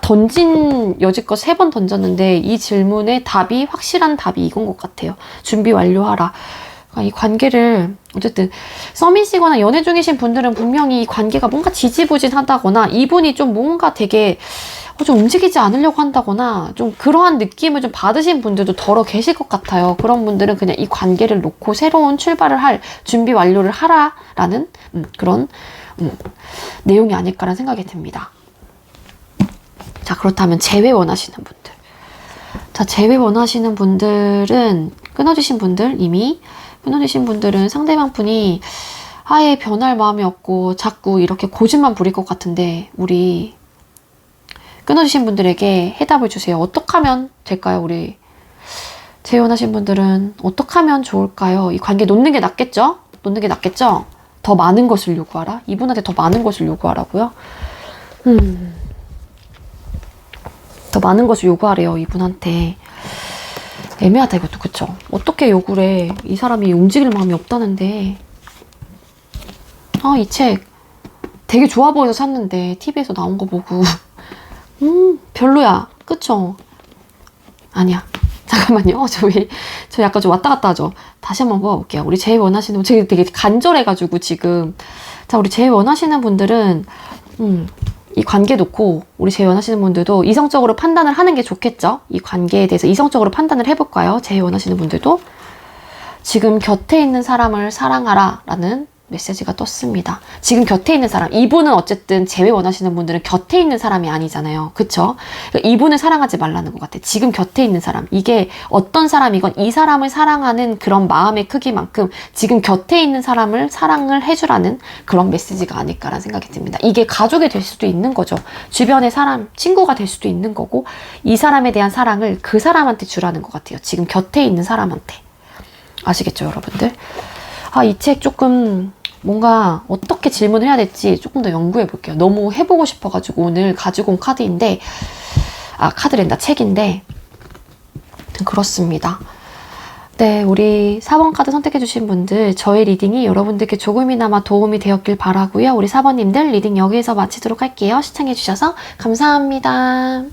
Speaker 1: 여지껏 3번 던졌는데 이 질문의 답이, 확실한 답이 이건 것 같아요. 준비 완료하라. 이 관계를 어쨌든 썸이시거나 연애 중이신 분들은 분명히 이 관계가 뭔가 지지부진하다거나 이분이 좀 뭔가 되게 좀 움직이지 않으려고 한다거나 좀 그러한 느낌을 좀 받으신 분들도 덜어 계실 것 같아요. 그런 분들은 그냥 이 관계를 놓고 새로운 출발을 할 준비 완료를 하라라는 그런 내용이 아닐까라는 생각이 듭니다. 자, 그렇다면 재회 원하시는 분들. 자, 재회 원하시는 분들은 이미 끊어지신 분들은 상대방 분이 아예 변할 마음이 없고 자꾸 이렇게 고집만 부릴 것 같은데 우리 끊어지신 분들에게 해답을 주세요. 어떻게 하면 될까요? 우리 재혼하신 분들은 어떻게 하면 좋을까요? 이 관계 놓는 게 낫겠죠? 더 많은 것을 요구하라? 이분한테 더 많은 것을 요구하라고요? 더 많은 것을 요구하래요, 이분한테. 애매하다, 이것도. 그쵸? 어떻게 요구를 해? 이 사람이 움직일 마음이 없다는데. 이 책 되게 좋아 보여서 샀는데 TV에서 나온 거 보고 별로야. 그쵸? 아니야. 잠깐만요. 저 약간 좀 왔다 갔다 하죠. 다시 한번 뽑아볼게요. 우리 제일 원하시는, 분, 되게 간절해가지고 지금. 자, 우리 제일 원하시는 분들은, 이 관계 놓고, 우리 제일 원하시는 분들도 이성적으로 판단을 하는 게 좋겠죠? 이 관계에 대해서 이성적으로 판단을 해볼까요? 제일 원하시는 분들도. 지금 곁에 있는 사람을 사랑하라 라는 메시지가 떴습니다. 지금 곁에 있는 사람, 이분은 어쨌든 재회 원하시는 분들은 곁에 있는 사람이 아니잖아요. 그쵸? 그러니까 이분을 사랑하지 말라는 것 같아. 지금 곁에 있는 사람, 이게 어떤 사람이건 이 사람을 사랑하는 그런 마음의 크기만큼 지금 곁에 있는 사람을 사랑을 해주라는 그런 메시지가 아닐까라는 생각이 듭니다. 이게 가족이 될 수도 있는 거죠. 주변의 사람, 친구가 될 수도 있는 거고 이 사람에 대한 사랑을 그 사람한테 주라는 것 같아요. 지금 곁에 있는 사람한테. 아시겠죠, 여러분들? 이 책 조금 뭔가 어떻게 질문을 해야 될지 조금 더 연구해 볼게요. 너무 해보고 싶어가지고 오늘 가지고 온 카드인데, 카드랜다, 책인데, 그렇습니다. 네, 우리 4번 카드 선택해주신 분들, 저의 리딩이 여러분들께 조금이나마 도움이 되었길 바라고요. 우리 4번님들 리딩 여기에서 마치도록 할게요. 시청해주셔서 감사합니다.